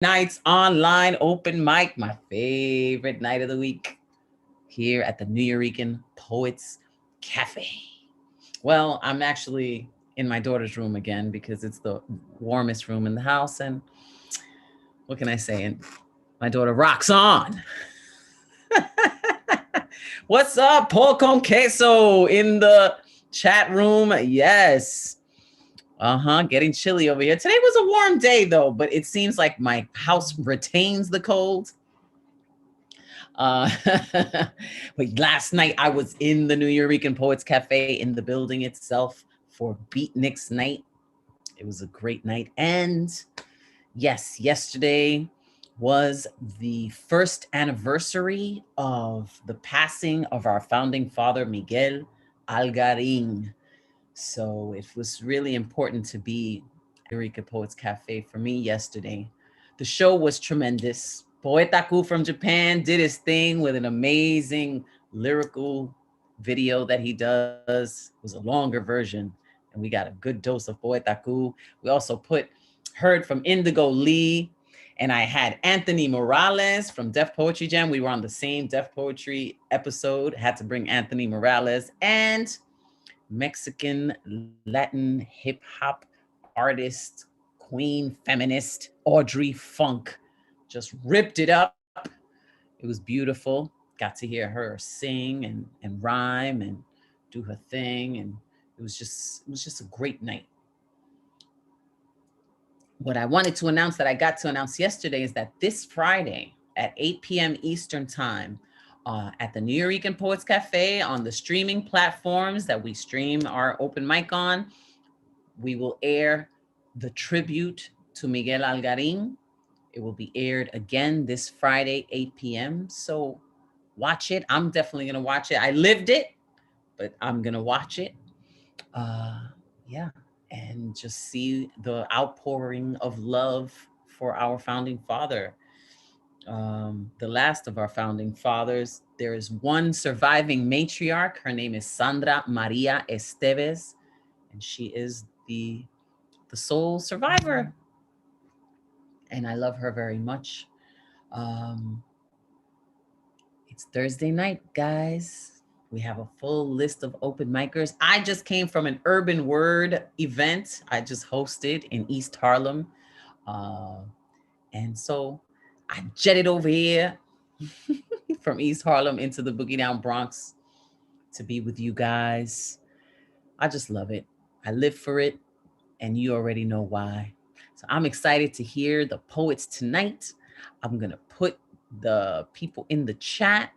Nights online open mic, my favorite night of the week, here at the Nuyorican Poets Cafe. Well, I'm actually in my daughter's room again because it's the warmest room in the house. And what can I say? And my daughter rocks on. What's up, Paul con queso in the chat room? Yes. Getting chilly over here. Today was a warm day though, but it seems like my house retains the cold. But last night I was in the Nuyorican Poets Cafe in the building itself for Beatniks night. It was a great night. And yes, yesterday was the first anniversary of the passing of our founding father, Miguel Algarin. So it was really important to be at Eureka Poets Cafe for me yesterday. The show was tremendous. Poetaku from Japan did his thing with an amazing lyrical video that he does. It was a longer version, and we got a good dose of Poetaku. We also heard from Indigo Lee, and I had Anthony Morales from Def Poetry Jam. We were on the same Def Poetry episode. Had to bring Anthony Morales and Mexican Latin hip hop artist, queen feminist Audrey Funk just ripped it up. It was beautiful. Got to hear her sing and rhyme and do her thing, and it was just a great night. What I wanted to announce that I got to announce yesterday is that this Friday at 8 p.m. Eastern Time, at the Nuyorican Poets Cafe on the streaming platforms that we stream our open mic on, we will air the tribute to Miguel Algarin. It will be aired again this Friday, 8 p.m. So watch it. I'm definitely going to watch it. I lived it, but I'm going to watch it. Yeah. And just see the outpouring of love for our founding father. The last of our founding fathers. There is one surviving matriarch. Her name is Sandra Maria Esteves, and she is the sole survivor. And I love her very much. It's Thursday night, guys. We have a full list of open micers. I just came from an Urban Word event I just hosted in East Harlem. And so I jetted over here from East Harlem into the Boogie Down Bronx to be with you guys. I just love it. I live for it, and you already know why. So I'm excited to hear the poets tonight. I'm going to put the people in the chat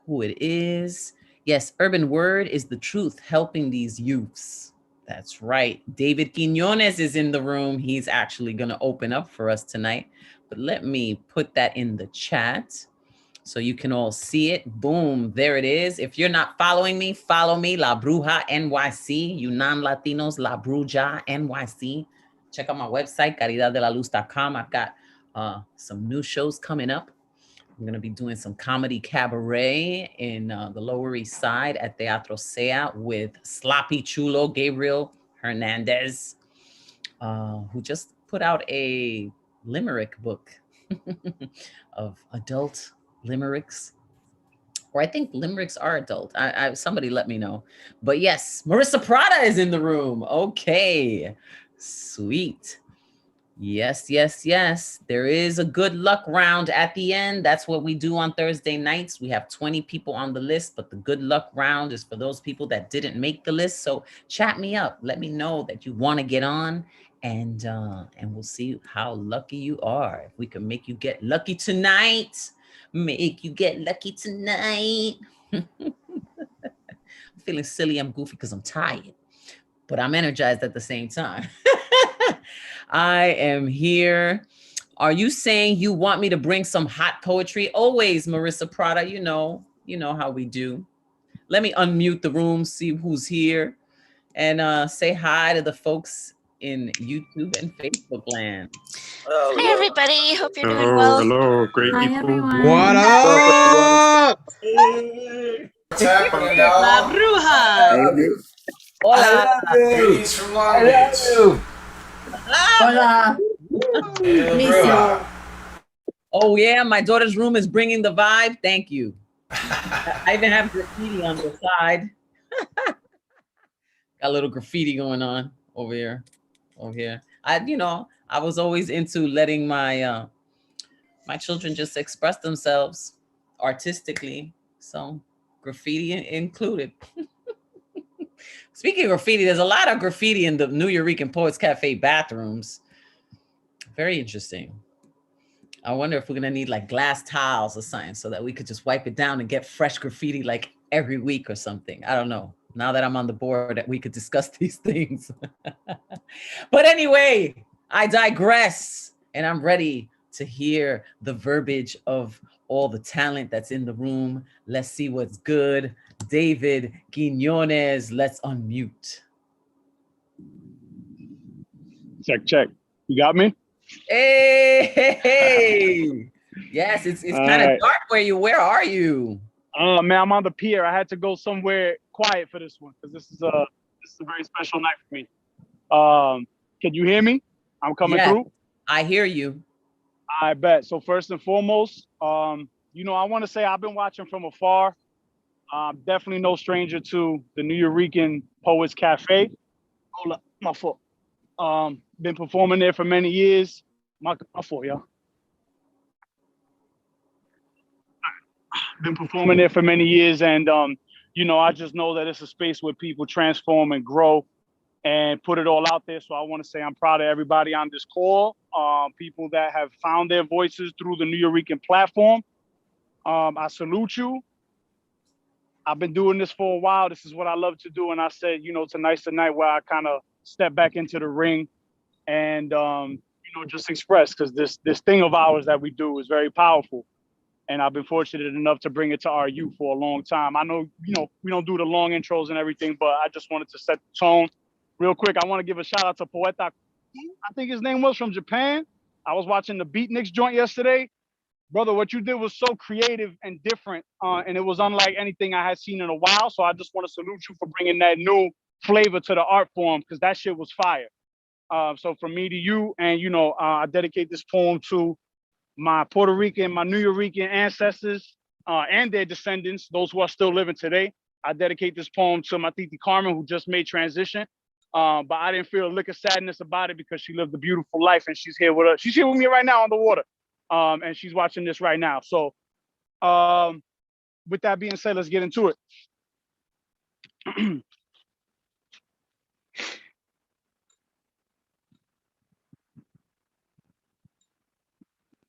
who it is. Yes, Urban Word is the truth, helping these youths. That's right. David Quinones is in the room. He's actually going to open up for us tonight. But let me put that in the chat so you can all see it. Boom, there it is. If you're not following me, follow me, La Bruja NYC. You non-Latinos, La Bruja NYC. Check out my website, caridadelaluz.com. I've got some new shows coming up. I'm going to be doing some comedy cabaret in the Lower East Side at Teatro Sea with Sloppy Chulo Gabriel Hernandez, who just put out a limerick book of adult limericks. Or I think limericks are adult. Somebody let me know. But yes, Marissa Prada is in the room. Okay, sweet. Yes. There is a good luck round at the end. That's what we do on Thursday nights. We have 20 people on the list, but the good luck round is for those people that didn't make the list. So chat me up. Let me know that you want to get on, and we'll see how lucky you are. If we can make you get lucky tonight, make you get lucky tonight. I'm feeling silly. I'm goofy because I'm tired, but I'm energized at the same time. I am here. Are you saying you want me to bring some hot poetry? Always, Marissa Prada. You know how we do. Let me unmute the room, see who's here, and say hi to the folks in YouTube and Facebook land. Hi, everybody. Hope you're doing well. Hello, great Hi, people. everyone. What up? What's happening, y'all? La Bruja. Hola. Greetings from Long Beach. Hola. Hey, Miss Bruja. Oh yeah, my daughter's room is bringing the vibe. Thank you. I even have graffiti on the side. Got a little graffiti going on over here. Over here. I was always into letting my children just express themselves artistically. So graffiti included. Speaking of graffiti, there's a lot of graffiti in the New Eurekan Poets Cafe bathrooms. Very interesting. I wonder if we're gonna need like glass tiles or something so that we could just wipe it down and get fresh graffiti like every week or something. I don't know. Now that I'm on the board, that we could discuss these things. But anyway, I digress, and I'm ready to hear the verbiage of all the talent that's in the room. Let's see what's good. David Quinones, let's unmute. Check. You got me? Hey. Yes, it's kind of dark where you. Where are you? Man, I'm on the pier. I had to go somewhere quiet for this one because this is a very special night for me. Can you hear me? I'm coming through. I hear you. I bet. So first and foremost, I want to say I've been watching from afar. Definitely no stranger to the New Eurekan Poets Cafe. Hold up, my foot. Been performing there for many years. My fault, y'all. Been performing there for many years, and I just know that it's a space where people transform and grow and put it all out there. So I want to say I'm proud of everybody on this call, people that have found their voices through the New Eurekan platform. I salute you. I've been doing this for a while. This is what I love to do, and I said, tonight's the night where I kind of step back into the ring and just express, because this thing of ours that we do is very powerful. And I've been fortunate enough to bring it to RU for a long time. I know, we don't do the long intros and everything, but I just wanted to set the tone. Real quick, I want to give a shout out to Poeta. I think his name was from Japan. I was watching the Beatniks joint yesterday. Brother, what you did was so creative and different, and it was unlike anything I had seen in a while. So I just want to salute you for bringing that new flavor to the art form, because that shit was fire. So from me to you, and I dedicate this poem to my Puerto Rican, my New Eurekan ancestors and their descendants, those who are still living today. I dedicate this poem to my Titi Carmen, who just made transition. But I didn't feel a lick of sadness about it because she lived a beautiful life, and she's here with us. She's here with me right now on the water. And she's watching this right now. So with that being said, let's get into it.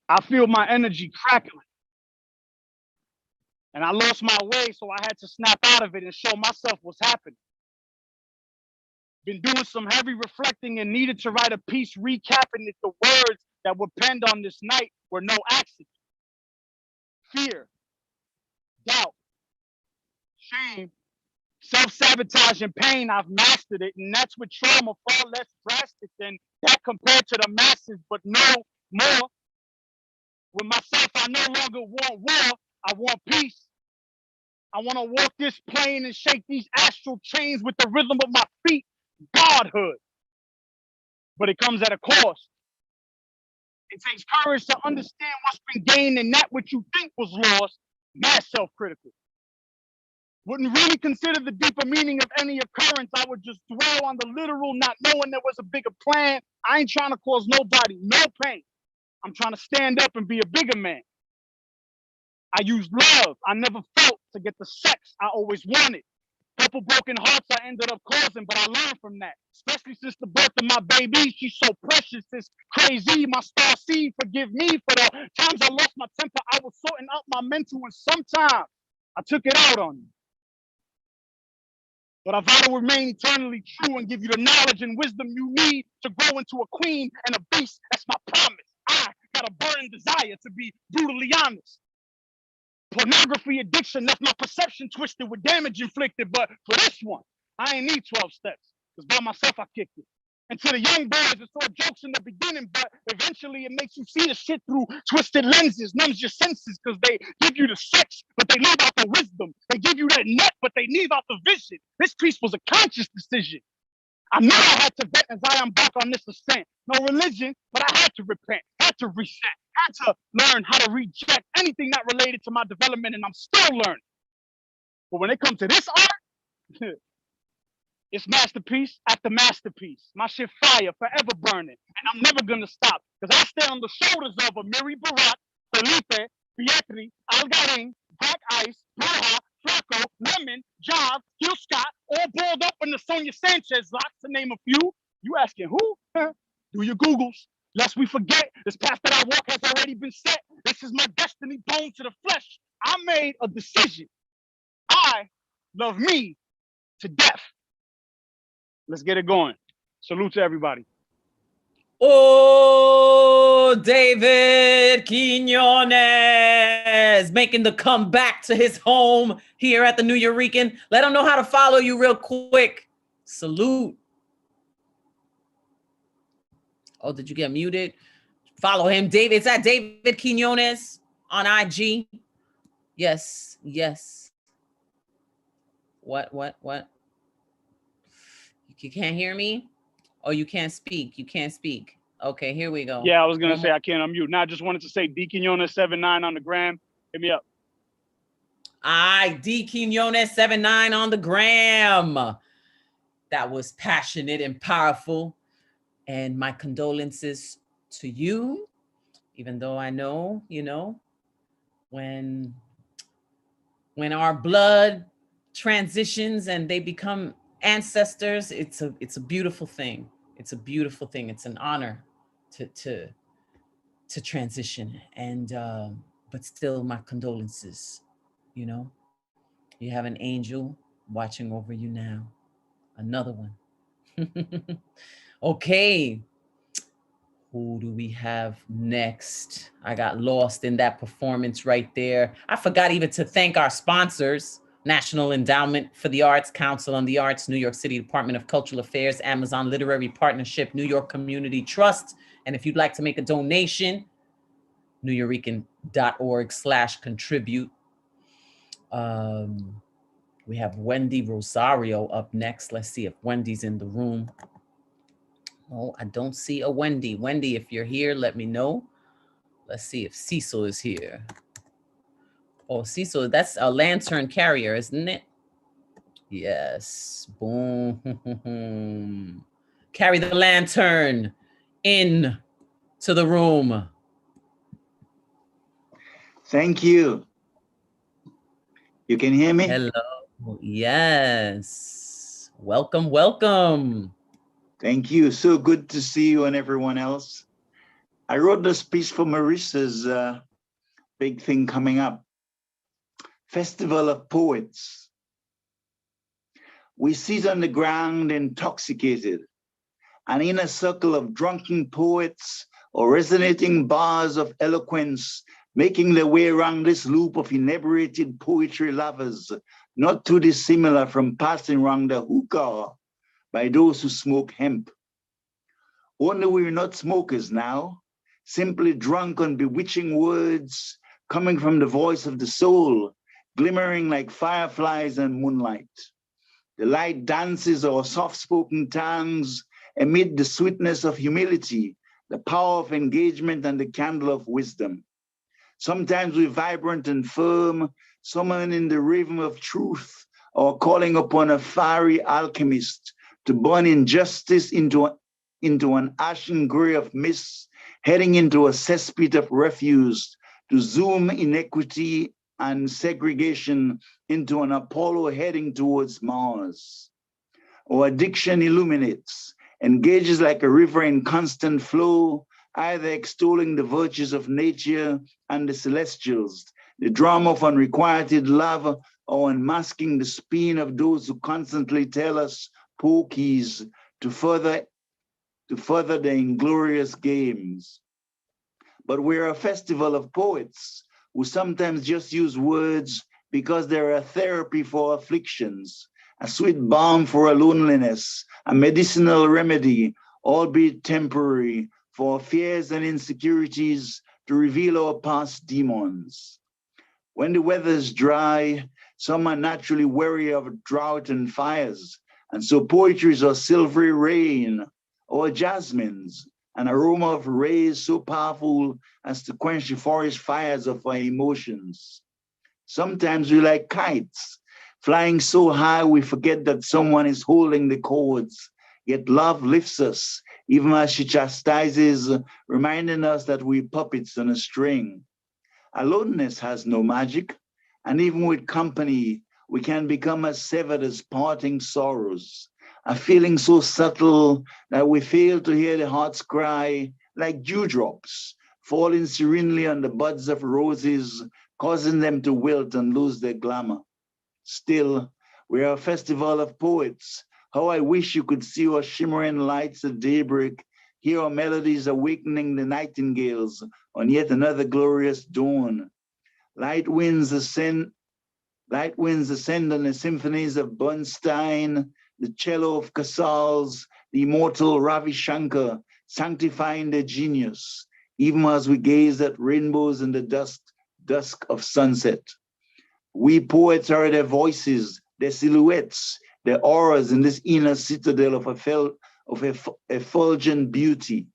I feel my energy crackling. And I lost my way, so I had to snap out of it and show myself what's happening. Been doing some heavy reflecting and needed to write a piece recapping it. The words that were penned on this night were no accident. Fear, doubt, shame, self-sabotage, and pain. I've mastered it, and that's with trauma far less drastic than that compared to the masses, but no more. With myself, I no longer want war, I want peace. I want to walk this plane and shake these astral chains with the rhythm of my feet. Godhood. But it comes at a cost. It takes courage to understand what's been gained and not what you think was lost. Mad self-critical. Wouldn't really consider the deeper meaning of any occurrence. I would just dwell on the literal, not knowing there was a bigger plan. I ain't trying to cause nobody no pain. I'm trying to stand up and be a bigger man. I used love I never felt to get the sex I always wanted. Couple broken hearts I ended up causing, but I learned from that. Especially since the birth of my baby, she's so precious, it's crazy. My star seed, forgive me for the times I lost my temper. I was sorting out my mental, and sometimes I took it out on you. But I vow to remain eternally true and give you the knowledge and wisdom you need to grow into a queen and a beast. That's my promise. I got a burning desire to be brutally honest. Pornography addiction left my perception twisted with damage inflicted. But for this one, I ain't need 12 steps, because by myself I kicked it. And to the young boys, it's all jokes in the beginning, but eventually it makes you see the shit through twisted lenses, numbs your senses, because they give you the sex, but they leave out the wisdom. They give you that nut, but they leave out the vision. This piece was a conscious decision. I know I had to vet as I embark on this ascent. No religion, but I had to repent. Had to reset, had to learn how to reject anything not related to my development, and I'm still learning. But when it comes to this art, it's masterpiece after masterpiece. My shit fire, forever burning. And I'm never gonna stop. Because I stand on the shoulders of Amiri Barak, Felipe, Pietri, Algarin, Black Ice, Braha, Flaco, Lemon, Job, Gil Scott, all balled up in the Sonia Sanchez locks, to name a few. You asking who? Do your Googles. Lest we forget, this path that I walk has already been set. This is my destiny, bone to the flesh. I made a decision. I love me to death. Let's get it going. Salute to everybody. Oh, David Quinones making the comeback to his home here at the New Eurekan. Let them know how to follow you real quick. Salute. Oh, did you get muted? Follow him, David. It's at David Quinones on IG. Yes, yes. What? You can't hear me? Oh, you can't speak. You can't speak. Okay, here we go. Yeah, I was going to say I can't unmute. Now I just wanted to say D Quinones 79 on the gram. Hit me up. D Quinones 79 on the gram. That was passionate and powerful. And my condolences to you, even though I know, you know, when our blood transitions and they become ancestors, it's a beautiful thing. It's a beautiful thing. It's an honor to transition, and but still my condolences. You know, you have an angel watching over you now. Another one. Okay, who do we have next? I got lost in that performance right there. I forgot even to thank our sponsors: National Endowment for the Arts, Council on the Arts, New York City Department of Cultural Affairs, Amazon Literary Partnership, New York Community Trust. And if you'd like to make a donation, neweurekan.org/contribute. We have Wendy Rosario up next. Let's see if Wendy's in the room. Oh, I don't see a Wendy. Wendy, if you're here, let me know. Let's see if Cecil is here. Oh, Cecil, that's a lantern carrier, isn't it? Yes. Boom. Carry the lantern in to the room. Thank you. You can hear me? Hello. Yes. Welcome, welcome. Thank you. So good to see you and everyone else. I wrote this piece for Marissa's big thing coming up. Festival of Poets. We sit on the ground intoxicated, an inner circle of drunken poets or resonating bars of eloquence making their way around this loop of inebriated poetry lovers, not too dissimilar from passing around the hookah by those who smoke hemp. Only we're not smokers now, simply drunk on bewitching words coming from the voice of the soul, glimmering like fireflies and moonlight. The light dances our soft-spoken tongues amid the sweetness of humility, the power of engagement, and the candle of wisdom. Sometimes we're vibrant and firm, summoning the rhythm of truth, or calling upon a fiery alchemist to burn injustice into an ashen gray of mist, heading into a cesspit of refuse, to zoom inequity and segregation into an Apollo heading towards Mars. Our addiction illuminates, engages like a river in constant flow, either extolling the virtues of nature and the celestials, the drama of unrequited love, or unmasking the spin of those who constantly tell us pokies to further their inglorious games. But we're a festival of poets who sometimes just use words because they're a therapy for afflictions, a sweet balm for a loneliness, a medicinal remedy, albeit temporary, for fears and insecurities to reveal our past demons. When the weather's dry, some are naturally wary of drought and fires, and so poetry is our silvery rain, or jasmines, an aroma of rays so powerful as to quench the forest fires of our emotions. Sometimes we like kites, flying so high we forget that someone is holding the cords. Yet love lifts us, even as she chastises, reminding us that we're puppets on a string. Aloneness has no magic, and even with company, we can become as severed as parting sorrows, a feeling so subtle that we fail to hear the heart's cry like dewdrops falling serenely on the buds of roses, causing them to wilt and lose their glamour. Still, we are a festival of poets. How I wish you could see our shimmering lights at daybreak, hear our melodies awakening the nightingales on yet another glorious dawn. Light winds ascend, light winds ascend on the symphonies of Bernstein, the cello of Casals, the immortal Ravi Shankar, sanctifying their genius, even as we gaze at rainbows in the dusk of sunset. We poets are their voices, their silhouettes, their auras in this inner citadel of effulgent beauty,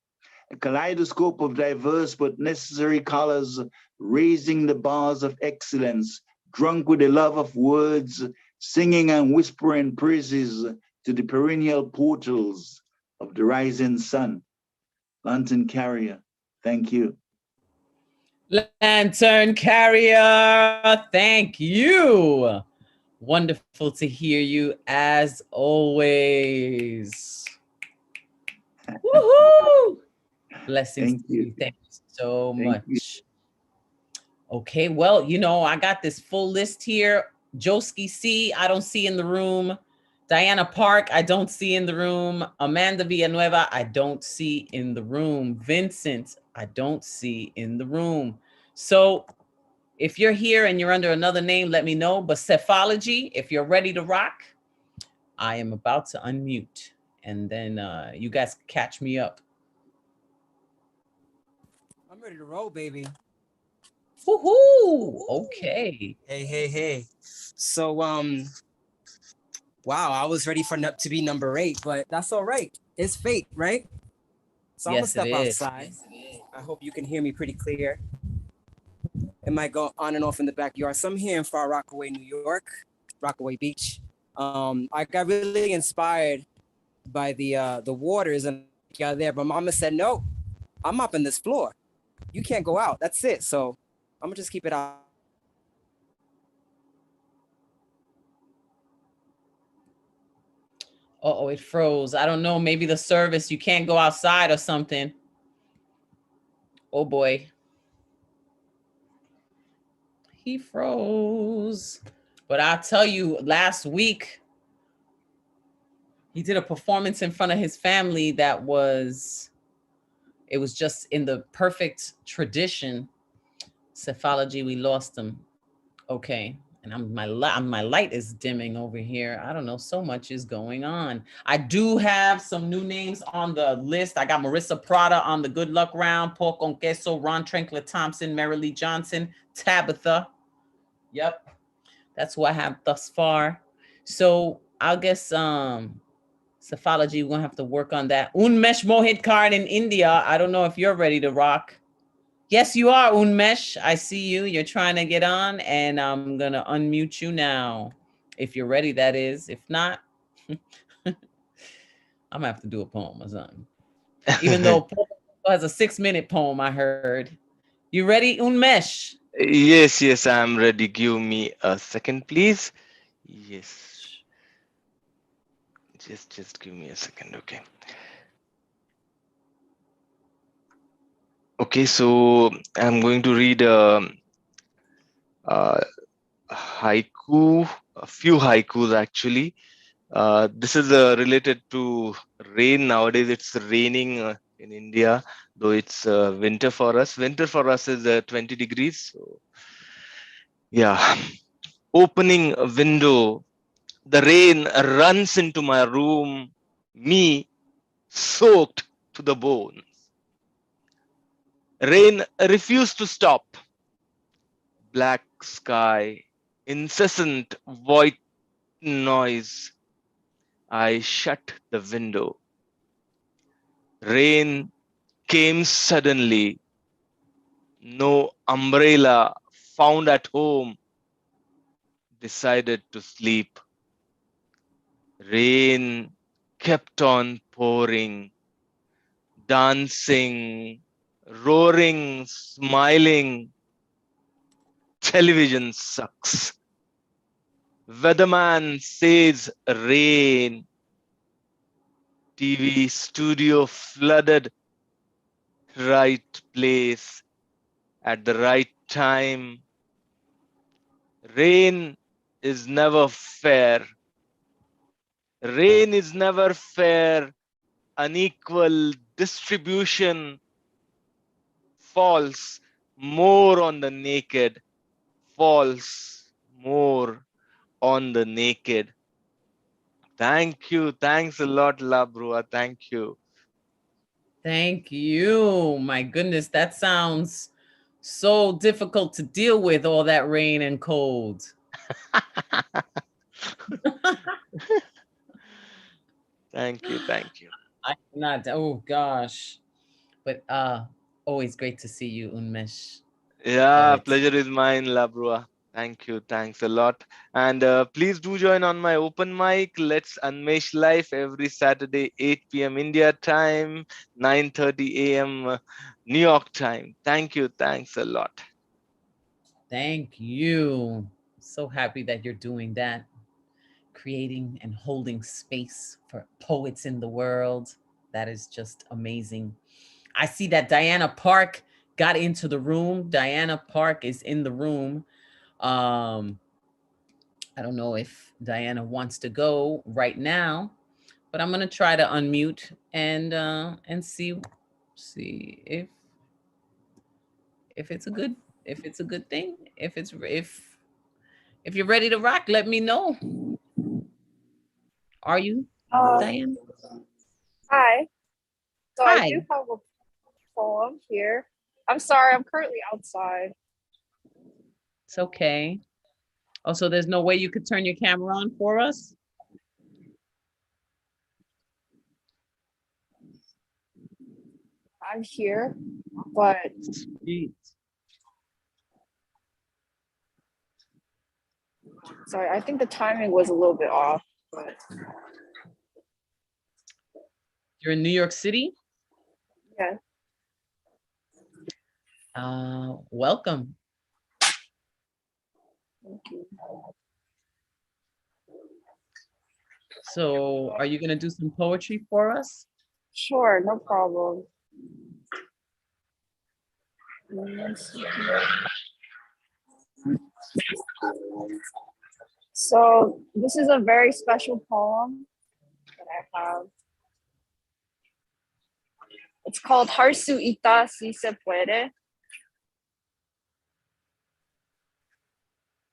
a kaleidoscope of diverse but necessary colors, raising the bars of excellence, drunk with the love of words, singing and whispering praises to the perennial portals of the rising sun. Lantern Carrier, thank you. Lantern Carrier, thank you. Wonderful to hear you as always. Woohoo! Blessings to you. Thank you so much. Okay, well, you know, I got this full list here. Joski C, I don't see in the room. Diana Park, I don't see in the room. Amanda Villanueva, I don't see in the room. Vincent, I don't see in the room. So if you're here and you're under another name, let me know. But Cephology, if you're ready to rock, I am about to unmute. And then you guys catch me up. I'm ready to roll, baby. Woohoo! Okay. Hey. So, wow, I was ready to be number 8, but that's all right. It's fate, right? So I'm gonna step outside. I hope you can hear me pretty clear. It might go on and off in the backyard. So I'm here in Far Rockaway, New York, Rockaway Beach. I got really inspired by the waters and out there, but Mama said, no, I'm mopping this floor. You can't go out. That's it. So I'm gonna just keep it out. Uh-oh, it froze. I don't know. Maybe the service, you can't go outside or something. Oh boy. He froze. But I'll tell you, last week, he did a performance in front of his family that it was just in the perfect tradition. Cephology, we lost him. Okay. And my light is dimming over here. I don't know. So much is going on. I do have some new names on the list. I got Marissa Prada on the good luck round, Paul Conqueso, Ron Trinkler Thompson, Marilee Johnson, Tabitha. Yep. That's what I have thus far. So I guess Cephology, we're gonna have to work on that. Unmesh Mohit card in India. I don't know if you're ready to rock. Yes, you are, Unmesh. I see you. You're trying to get on, and I'm going to unmute you now. If you're ready, that is. If not, I'm going to have to do a poem or something. Even though Paul has a 6-minute poem, I heard. You ready, Unmesh? Yes, I'm ready. Give me a second, please. Yes. Just give me a second, okay. Okay, so I'm going to read haiku, a few haikus actually. This is related to rain. Nowadays it's raining in India, though it's winter for us. Winter for us is 20 degrees. So, yeah. Opening a window, the rain runs into my room, me soaked to the bones. Rain refused to stop. Black sky, incessant white noise. I shut the window. Rain came suddenly. No umbrella found at home. Decided to sleep. Rain kept on pouring, dancing, roaring, smiling. Television sucks. Weatherman says rain. TV studio flooded. Right place at the right time. Rain is never fair. Rain is never fair. Unequal distribution falls more on the naked. Falls more on the naked. Thank you. Thanks a lot, Labrua. Thank you. Thank you. My goodness, that sounds so difficult to deal with, all that rain and cold. Thank you. Thank you. I cannot. Oh gosh. But always great to see you, Unmesh. Yeah, Poet. pleasure is mine, Labrua. Thank you. Thanks a lot. And please do join on my open mic. Let's Unmesh Life every Saturday, 8 p.m. India time, 9:30 a.m. New York time. Thank you. Thanks a lot. Thank you. So happy that you're doing that. Creating and holding space for poets in the world. That is just amazing. I see that Diana Park got into the room. Diana Park is in the room. I don't know if Diana wants to go right now, but I'm gonna try to unmute and see if it's a good thing. If you're ready to rock, let me know. Are you, Diana? Hi. So Hi. I do have a poem here. I'm sorry, I'm currently outside. It's okay. Oh, so there's no way you could turn your camera on for us? I'm here, but Sweet. sorry, I think the timing was a little bit off, but You're in New York City? yeah. Welcome. Thank you. So are you gonna do some poetry for us? Sure, no problem. So this is a very special poem that I have. It's called Harsu Ita Si Se Puede.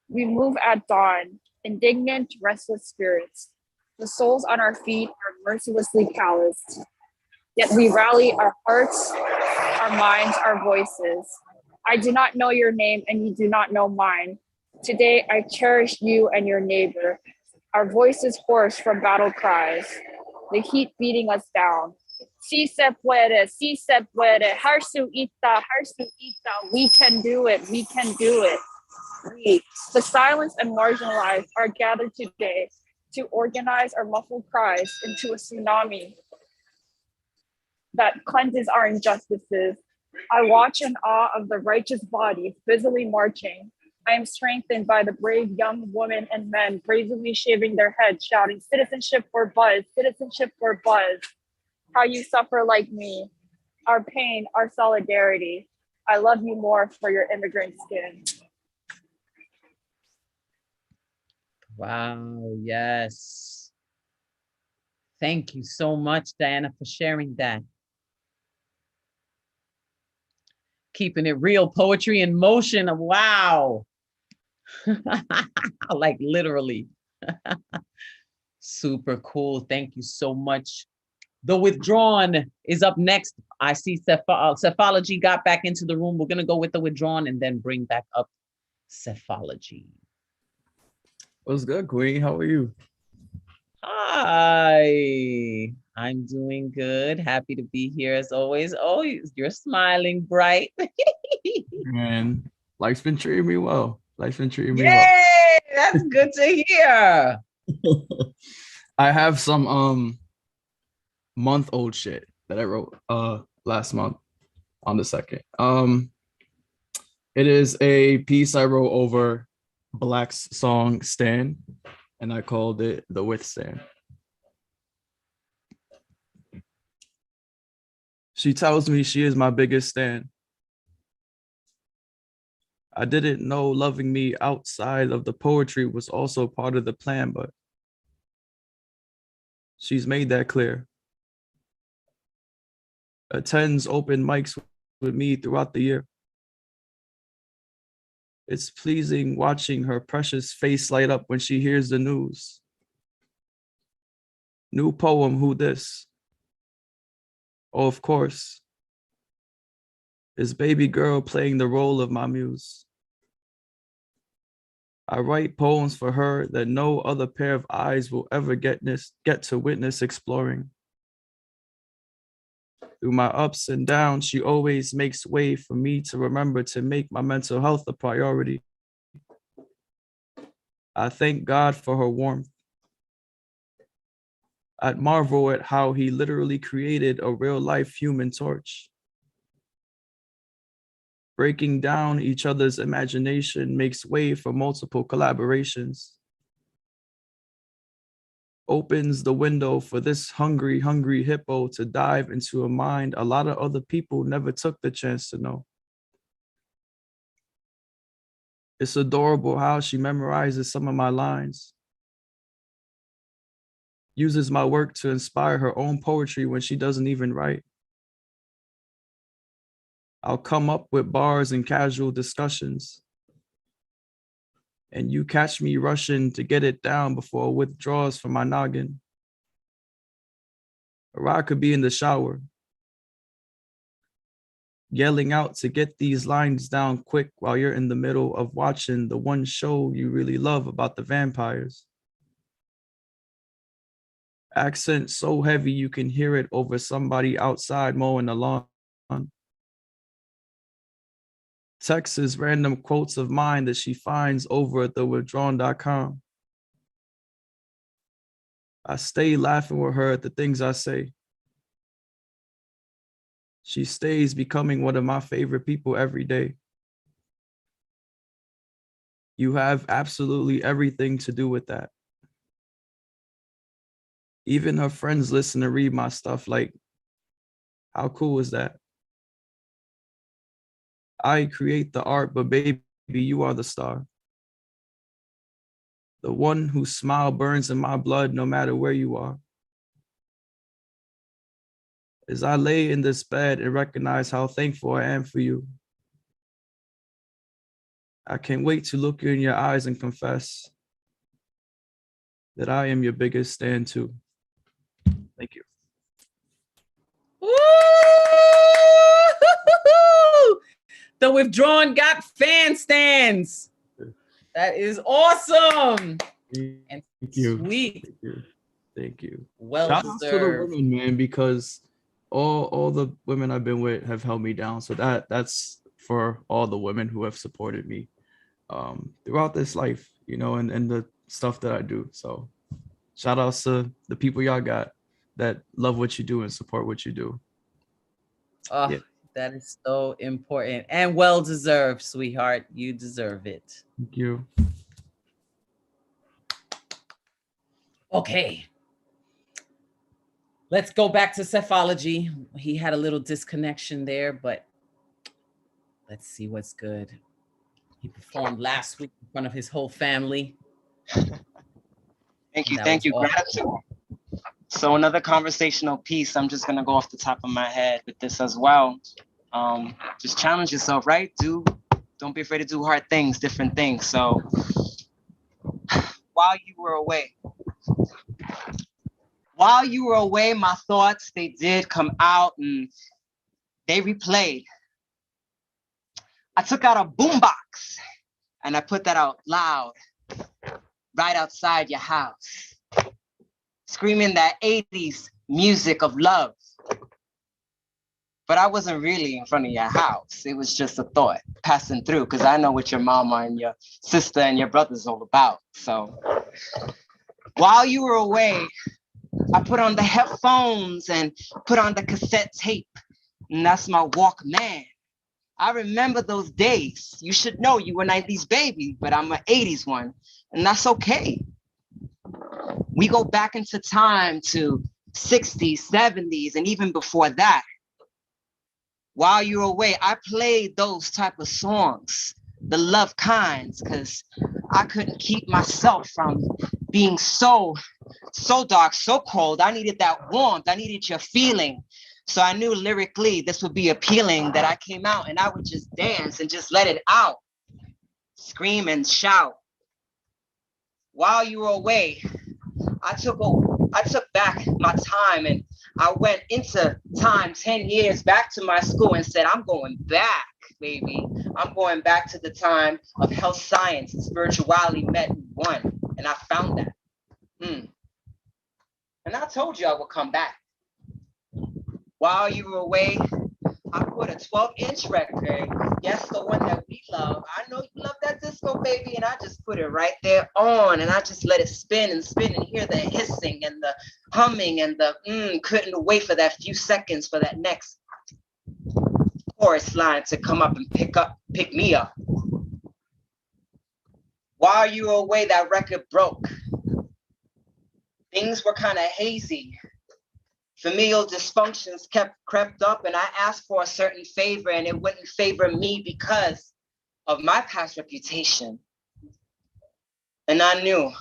We move at dawn, indignant, restless spirits. The soles on our feet are mercilessly calloused. Yet we rally our hearts, our minds, our voices. I do not know your name and you do not know mine. Today I cherish you and your neighbor. Our voices hoarse from battle cries, the heat beating us down. Si se puede, harsu ita, we can do it, we can do it. We, the silenced and marginalized, are gathered today to organize our muffled cries into a tsunami that cleanses our injustices. I watch in awe of the righteous bodies busily marching. I am strengthened by the brave young women and men bravely shaving their heads, shouting, citizenship for Buzz, citizenship for Buzz. How you suffer like me, our pain, our solidarity. I love you more for your immigrant skin. Wow, yes. Thank you so much, Diana, for sharing that. Keeping it real, poetry in motion. Wow. Like literally. Super cool. Thank you so much. The Withdrawn is up next. I see Cephology got back into the room. We're going to go with The Withdrawn and then bring back up Cephology. What's good, Queen? How are you? Hi. I'm doing good. Happy to be here as always. Oh, you're smiling bright. Man, life's been treating me well. Life's been treating me well. Yay! That's good to hear. I have some month-old shit that I wrote last month on the 2nd. It is a piece I wrote over Black's song Stan, and I called it The Withstand. She tells me she is my biggest stan. I didn't know loving me outside of the poetry was also part of the plan, but she's made that clear. Attends open mics with me throughout the year. It's pleasing watching her precious face light up when she hears the news. New poem, who this? Oh, of course. Is baby girl playing the role of my muse. I write poems for her that no other pair of eyes will ever get to witness exploring. Through my ups and downs, she always makes way for me to remember to make my mental health a priority. I thank God for her warmth. I'd marvel at how he literally created a real-life human torch. Breaking down each other's imagination makes way for multiple collaborations. Opens the window for this hungry, hungry hippo to dive into a mind a lot of other people never took the chance to know. It's adorable how she memorizes some of my lines. Uses my work to inspire her own poetry when she doesn't even write. I'll come up with bars in casual discussions, and you catch me rushing to get it down before it withdraws from my noggin. Or I could be in the shower, yelling out to get these lines down quick while you're in the middle of watching the one show you really love about the vampires. Accent so heavy you can hear it over somebody outside mowing the lawn. Texts random quotes of mine that she finds over at thewithdrawn.com. I stay laughing with her at the things I say. She stays becoming one of my favorite people every day. You have absolutely everything to do with that. Even her friends listen and read my stuff. Like, how cool is that? I create the art, but baby, you are the star. The one whose smile burns in my blood no matter where you are. As I lay in this bed and recognize how thankful I am for you, I can't wait to look you in your eyes and confess that I am your biggest stan too. Thank you. Woo! The Withdrawn got fan stands. That is awesome. Thank you. Sweet. Thank you. Well Shout out to the deserved. women, man, because all the women I've been with have held me down. So that's for all the women who have supported me throughout this life, you know, and the stuff that I do. So shout outs to the people y'all got that love what you do and support what you do. Oh, yeah. That is so important and well deserved, sweetheart. You deserve it. Thank you. Okay. Let's go back to Cephology. He had a little disconnection there, but let's see what's good. He performed last week in front of his whole family. Thank you. Awesome. Gratitude. So another conversational piece. I'm just gonna go off the top of my head with this as well. Just challenge yourself, right? Don't be afraid to do hard things, different things. So while you were away, my thoughts, they did come out and they replayed. I took out a boombox and I put that out loud, right outside your house, screaming that 80s music of love. But I wasn't really in front of your house. It was just a thought passing through, because I know what your mama and your sister and your brother's all about. So while you were away, I put on the headphones and put on the cassette tape, and that's my Walkman. I remember those days. You should know you were 90s baby, but I'm an 80s one, and that's okay. We go back into time to 60s, 70s, and even before that. While you were away, I played those type of songs, the love kinds, because I couldn't keep myself from being so dark, so cold. I needed that warmth. I needed your feeling. So I knew lyrically this would be appealing, that I came out and I would just dance and just let it out, scream and shout. While you were away, I took back my time, and I went into time 10 years back to my school and said, I'm going back, baby. I'm going back to the time of health science and spirituality met in one. And I found that. And I told you I would come back. While you were away, I put a 12-inch record. Yes, the one that we love. I know you love that disco, baby. And I just put it right there on. And I just let it spin and spin and hear the hissing and the humming and the couldn't wait for that few seconds for that next chorus line to come up and pick me up. While you were away, that record broke. Things were kind of hazy. Familial dysfunctions crept up, and I asked for a certain favor, and it wouldn't favor me because of my past reputation. And I knew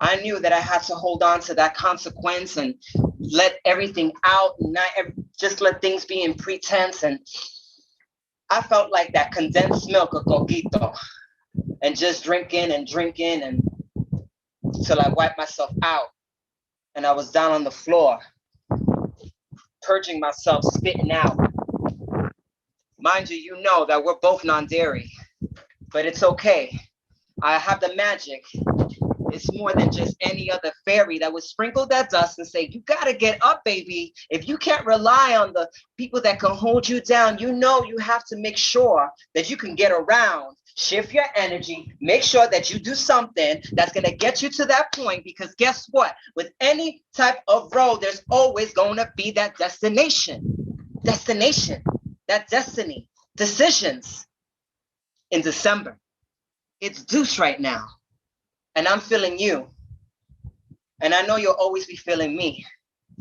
that I had to hold on to that consequence and let everything out, and not just let things be in pretense. And I felt like that condensed milk of coquito, and just drinking and till I wiped myself out, and I was down on the floor, purging myself, spitting out. Mind you, you know that we're both non-dairy, but it's okay. I have the magic. It's more than just any other fairy that would sprinkle that dust and say, you gotta get up, baby. If you can't rely on the people that can hold you down, you know you have to make sure that you can get around, shift your energy, make sure that you do something that's gonna get you to that point, because guess what? With any type of road, there's always gonna be that destination, that destiny, decisions. In December, it's Deuce right now. And I'm feeling you. And I know you'll always be feeling me.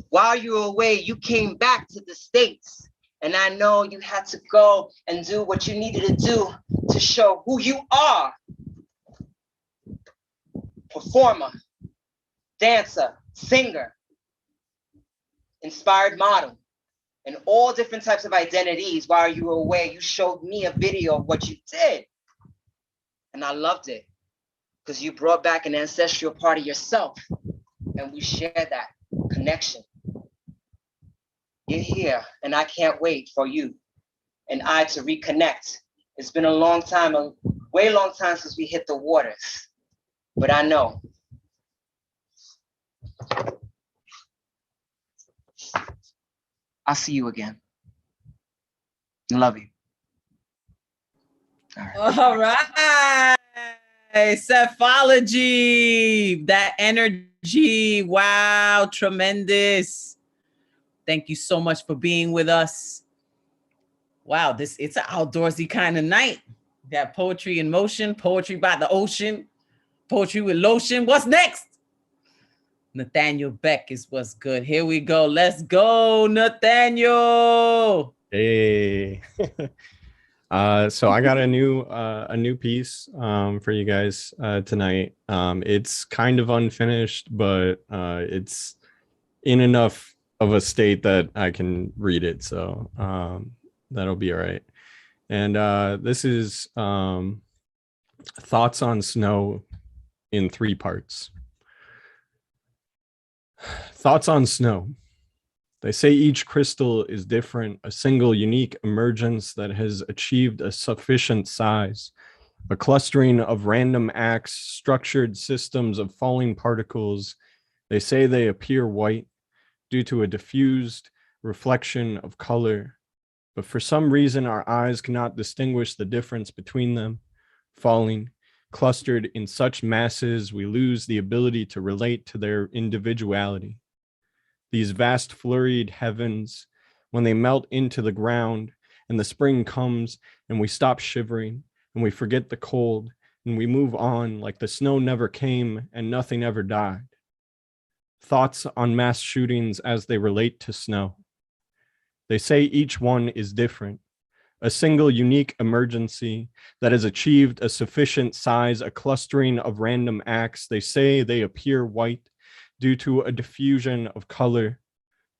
While you were away, you came back to the States. And I know you had to go and do what you needed to do to show who you are. Performer, dancer, singer, inspired model, and all different types of identities. While you were away, you showed me a video of what you did. And I loved it, because you brought back an ancestral part of yourself, and we share that connection. You're here, and I can't wait for you and I to reconnect. It's been a long time, a way long time since we hit the waters, but I know. I'll see you again. Love you. All right. Cephology, that energy. Wow, tremendous. Thank you so much for being with us. Wow, it's an outdoorsy kind of night. That poetry in motion, poetry by the ocean, poetry with lotion. What's next? Nathaniel Beck is what's good. Here we go. Let's go, Nathaniel. Hey. So I got a new piece for you guys tonight. It's kind of unfinished, but it's in enough of a state that I can read it, so that'll be all right. And this is Thoughts on Snow in 3 parts. Thoughts on snow. They say each crystal is different, a single unique emergence that has achieved a sufficient size, a clustering of random acts, structured systems of falling particles. They say they appear white, due to a diffused reflection of color. But for some reason, our eyes cannot distinguish the difference between them, falling, clustered in such masses, we lose the ability to relate to their individuality. These vast flurried heavens, when they melt into the ground and the spring comes and we stop shivering and we forget the cold and we move on like the snow never came and nothing ever died. Thoughts on mass shootings as they relate to snow. They say each one is different, a single unique emergency that has achieved a sufficient size, a clustering of random acts. They say they appear white due to a diffusion of color,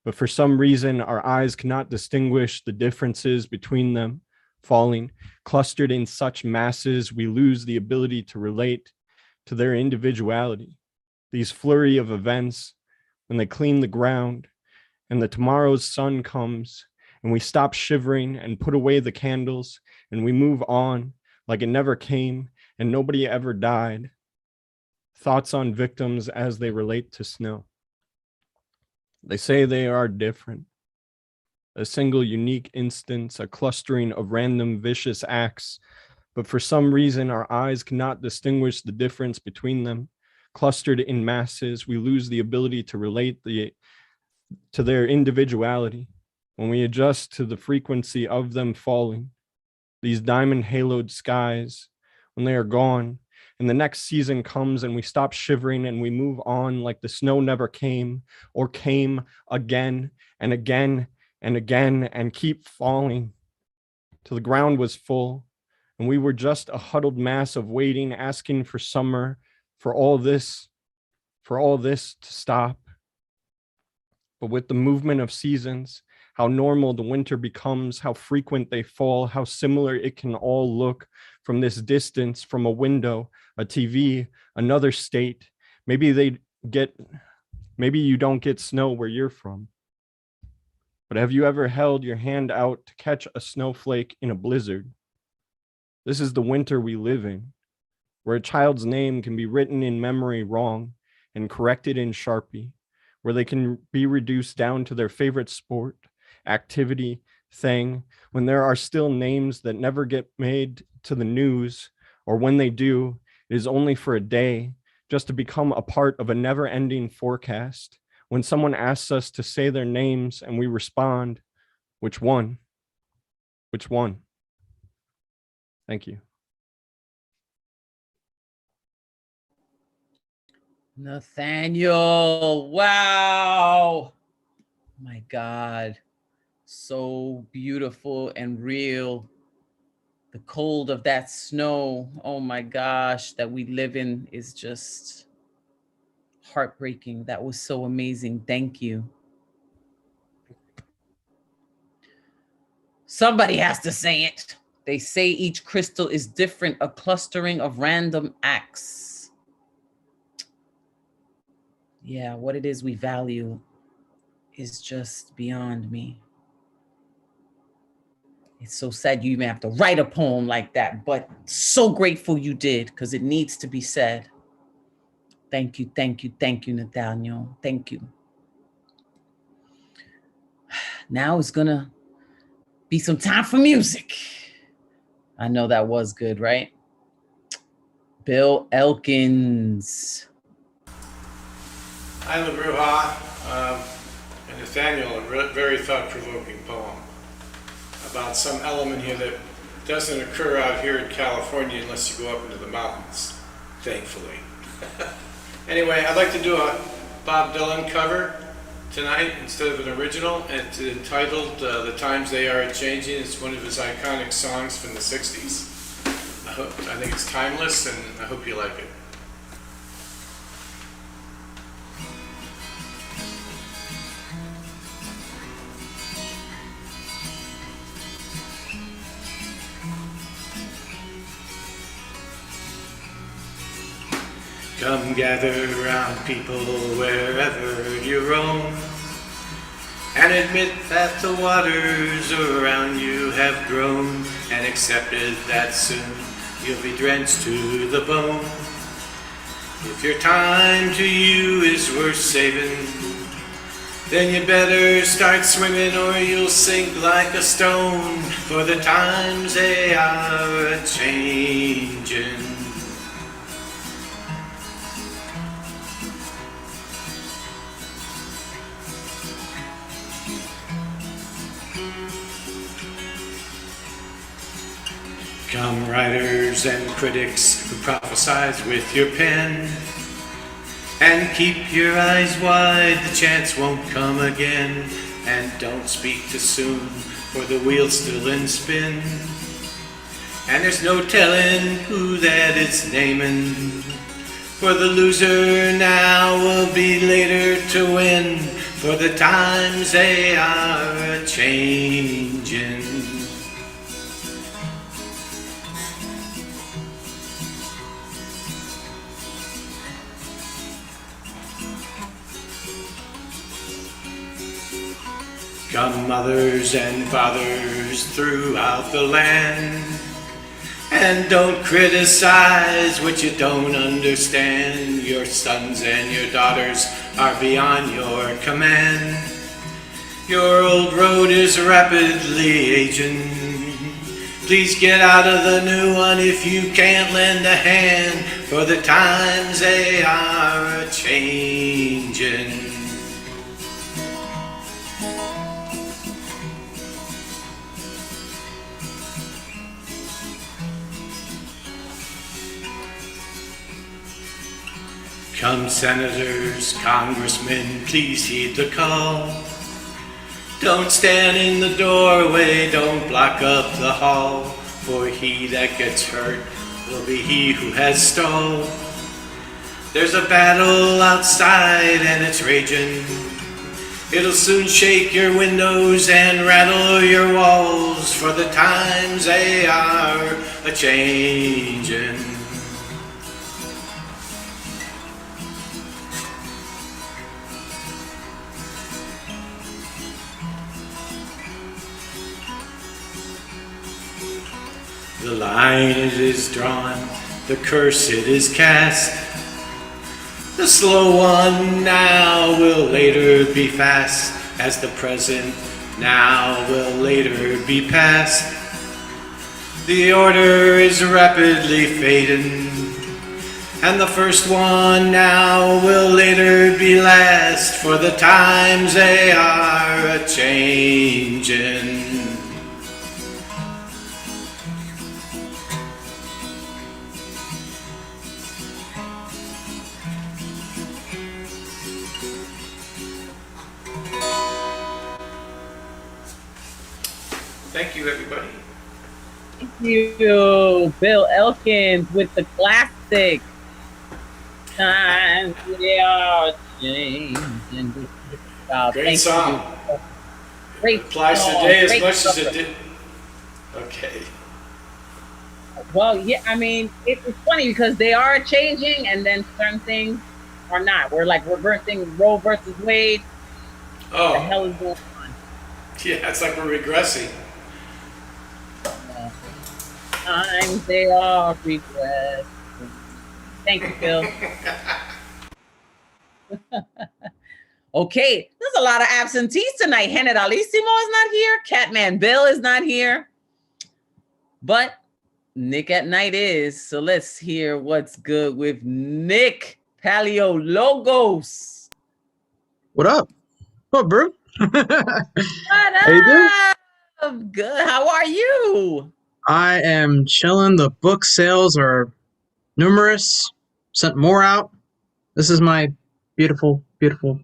but for some reason our eyes cannot distinguish the differences between them. Falling, clustered in such masses, we lose the ability to relate to their individuality. These flurry of events, when they clean the ground and the tomorrow's sun comes and we stop shivering and put away the candles and we move on like it never came and nobody ever died. Thoughts on victims as they relate to snow. They say they are different. A single unique instance, a clustering of random vicious acts, but for some reason our eyes cannot distinguish the difference between them. Clustered in masses, we lose the ability to relate to their individuality. When we adjust to the frequency of them falling, these diamond haloed skies, when they are gone, and the next season comes and we stop shivering and we move on like the snow never came or came again and again and again and keep falling till the ground was full and we were just a huddled mass of waiting, asking for summer, for all this to stop. But with the movement of seasons, how normal the winter becomes, how frequent they fall, how similar it can all look from this distance, from a window, a TV, another state. Maybe you don't get snow where you're from. But have you ever held your hand out to catch a snowflake in a blizzard? This is the winter we live in, where a child's name can be written in memory wrong and corrected in Sharpie, where they can be reduced down to their favorite sport, activity, thing, when there are still names that never get made to the news, or when they do, it is only for a day, just to become a part of a never-ending forecast. When someone asks us to say their names and we respond, which one? Which one? Thank you. Nathaniel, wow. My God, so beautiful and real. The cold of that snow, oh my gosh, that we live in is just heartbreaking. That was so amazing. Thank you. Somebody has to say it. They say each crystal is different, a clustering of random acts. Yeah, what it is we value is just beyond me. It's so sad you even have to write a poem like that, but so grateful you did, because it needs to be said. Thank you, thank you, thank you, Nathaniel. Thank you. Now it's gonna be some time for music. I know that was good, right? Bill Elkins. Hi, LaBruja and Nathaniel, a very thought-provoking poem about some element here that doesn't occur out here in California unless you go up into the mountains, thankfully. Anyway, I'd like to do a Bob Dylan cover tonight instead of an original. It's entitled The Times They Are Changing. It's one of his iconic songs from the 60s. I think it's timeless, and I hope you like it. Come gather round, people, wherever you roam, and admit that the waters around you have grown, and accepted that soon you'll be drenched to the bone. If your time to you is worth saving, then you better start swimming or you'll sink like a stone, for the times they are a-changin'. Come writers and critics who prophesize with your pen, and keep your eyes wide, the chance won't come again. And don't speak too soon, for the wheel's still in spin, and there's no telling who that it's naming, for the loser now will be later to win, for the times they are a-changin'. Come mothers and fathers throughout the land, and don't criticize what you don't understand. Your sons and your daughters are beyond your command. Your old road is rapidly aging. Please get out of the new one if you can't lend a hand, for the times they are a-changin'. Come senators, congressmen, please heed the call. Don't stand in the doorway, don't block up the hall, for he that gets hurt will be he who has stalled. There's a battle outside and it's raging. It'll soon shake your windows and rattle your walls, for the times they are a-changin'. The line it is drawn, the curse it is cast. The slow one now will later be fast, as the present now will later be past. The order is rapidly fading, and the first one now will later be last, for the times they are a-changin'. Thank you, everybody. Thank you, Bill Elkins, with the classic times they are changing. Great song. Great applies song. today as Great much song. as it did. Okay. Well, yeah, I mean, it's funny because they are changing, and then certain things are not. We're like reversing Roe versus Wade. Oh. What the hell is going on? Yeah, it's like we're regressing. Times they are regressing. Thank you, Phil. Okay, there's a lot of absentees tonight. Generalissimo is not here. Catman Bill is not here. But Nick at Night is. So let's hear what's good with Nick Paleologos. What up? What up, bro? What How you doing? up? Good. How are you? I am chilling. The book sales are numerous. Sent more out. This is my beautiful, beautiful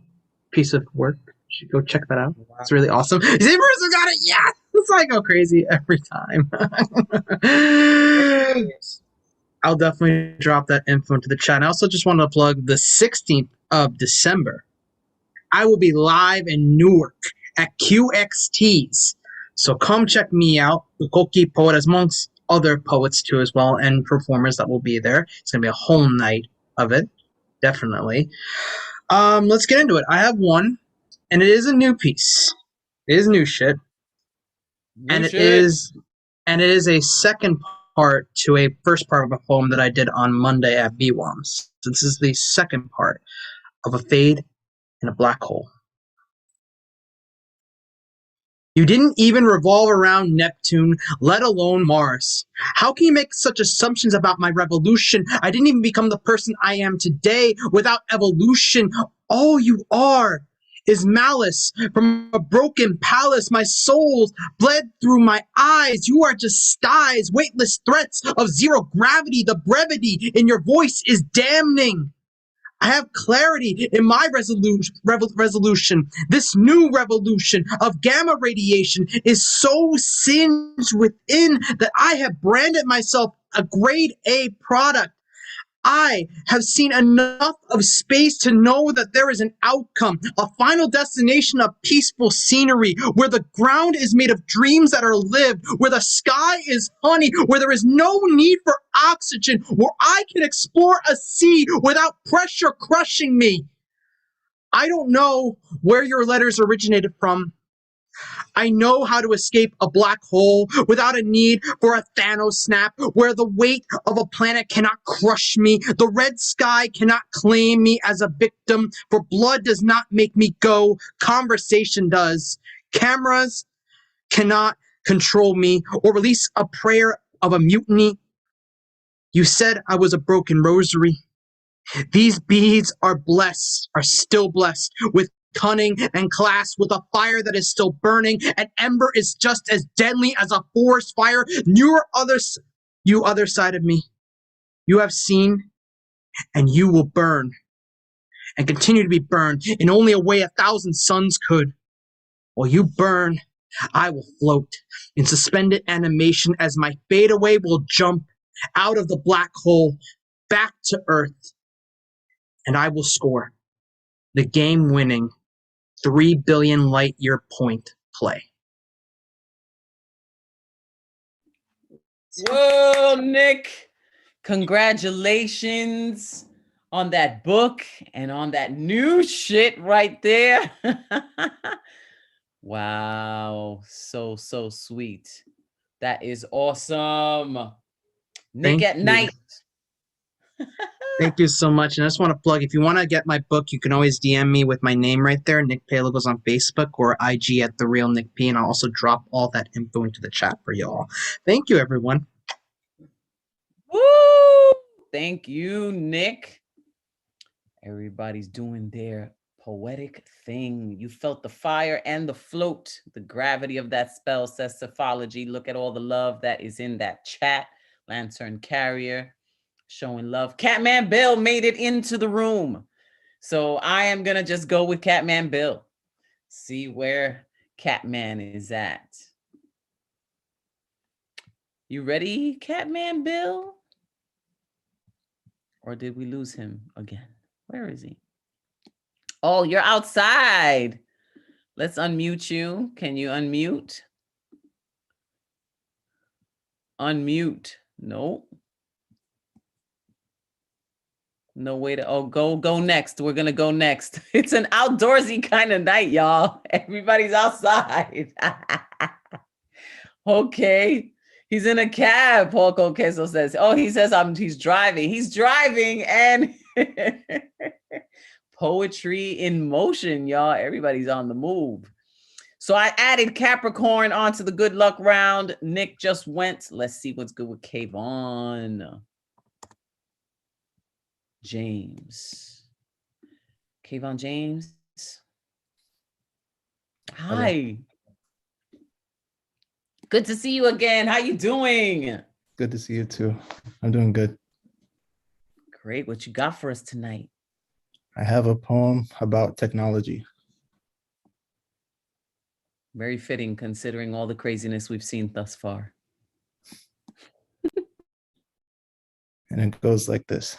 piece of work. You should go check that out. It's really awesome. See, person got it. Yes! It's like go crazy every time. I'll definitely drop that info into the chat. I also just want to plug the 16th of December. I will be live in Newark at QXT's. So come check me out. The Koki poet, amongst other poets too as well, and performers that will be there. It's going to be a whole night of it. Definitely. Let's get into it. I have one, and it is a new piece. It is new shit. It is a second part to a first part of a poem that I did on Monday at BWAMs. So this is the second part of A Fade in a Black Hole. You didn't even revolve around Neptune, let alone Mars. How can you make such assumptions about my revolution? I didn't even become the person I am today without evolution. All you are is malice from a broken palace. My soul bled through my eyes. You are just styes, weightless threats of zero gravity. The brevity in your voice is damning. I have clarity in my resolution. This new revolution of gamma radiation is so singed within that I have branded myself a grade A product. I have seen enough of space to know that there is an outcome, a final destination of peaceful scenery, where the ground is made of dreams that are lived, where the sky is honey, where there is no need for oxygen, where I can explore a sea without pressure crushing me. I don't know where your letters originated from. I know how to escape a black hole without a need for a Thanos snap, where the weight of a planet cannot crush me. The red sky cannot claim me as a victim, for blood does not make me go. Conversation does. Cameras cannot control me or release a prayer of a mutiny. You said I was a broken rosary. These beads are still blessed with cunning and class, with a fire that is still burning. An ember is just as deadly as a forest fire. You other side of me, you have seen, and you will burn, and continue to be burned in only a way 1,000 suns could. While you burn, I will float in suspended animation as my fadeaway will jump out of the black hole back to Earth, and I will score the game-winning 3 billion light-year point play. Whoa, Nick. Congratulations on that book and on that new shit right there. Wow. So sweet. That is awesome. Nick at Night. Thank you so much. And I just want to plug, if you want to get my book, you can always DM me with my name right there. Nick Palagos on Facebook or IG at The Real Nick P. And I'll also drop all that info into the chat for y'all. Thank you, everyone. Woo! Thank you, Nick. Everybody's doing their poetic thing. You felt the fire and the float. The gravity of that spell, says Sophology. Look at all the love that is in that chat. Lantern Carrier showing love. Catman Bill made it into the room. So I am going to just go with Catman Bill. See where Catman is at. You ready, Catman Bill? Or did we lose him again? Where is he? Oh, you're outside. Let's unmute you. Can you unmute? Unmute. No. No way to, go next. We're going to go next. It's an outdoorsy kind of night, y'all. Everybody's outside. Okay. He's in a cab, Paul Queso says. Oh, he says he's driving. He's driving and poetry in motion, y'all. Everybody's on the move. So I added Capricorn onto the good luck round. Nick just went. Let's see what's good with Kayvon. James. Kayvon James. Hi. Hello. Good to see you again. How you doing? Good to see you too. I'm doing good. Great. What you got for us tonight? I have a poem about technology. Very fitting considering all the craziness we've seen thus far. And it goes like this.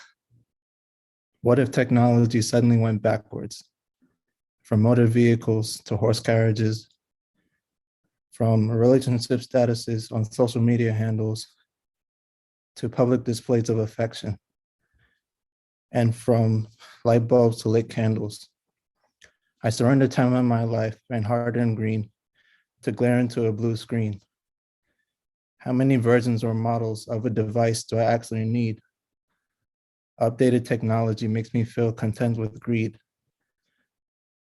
What if technology suddenly went backwards? From motor vehicles to horse carriages, from relationship statuses on social media handles to public displays of affection, and from light bulbs to lit candles. I surrender time of my life and hard-earned green to glare into a blue screen. How many versions or models of a device do I actually need? Updated technology makes me feel content with greed.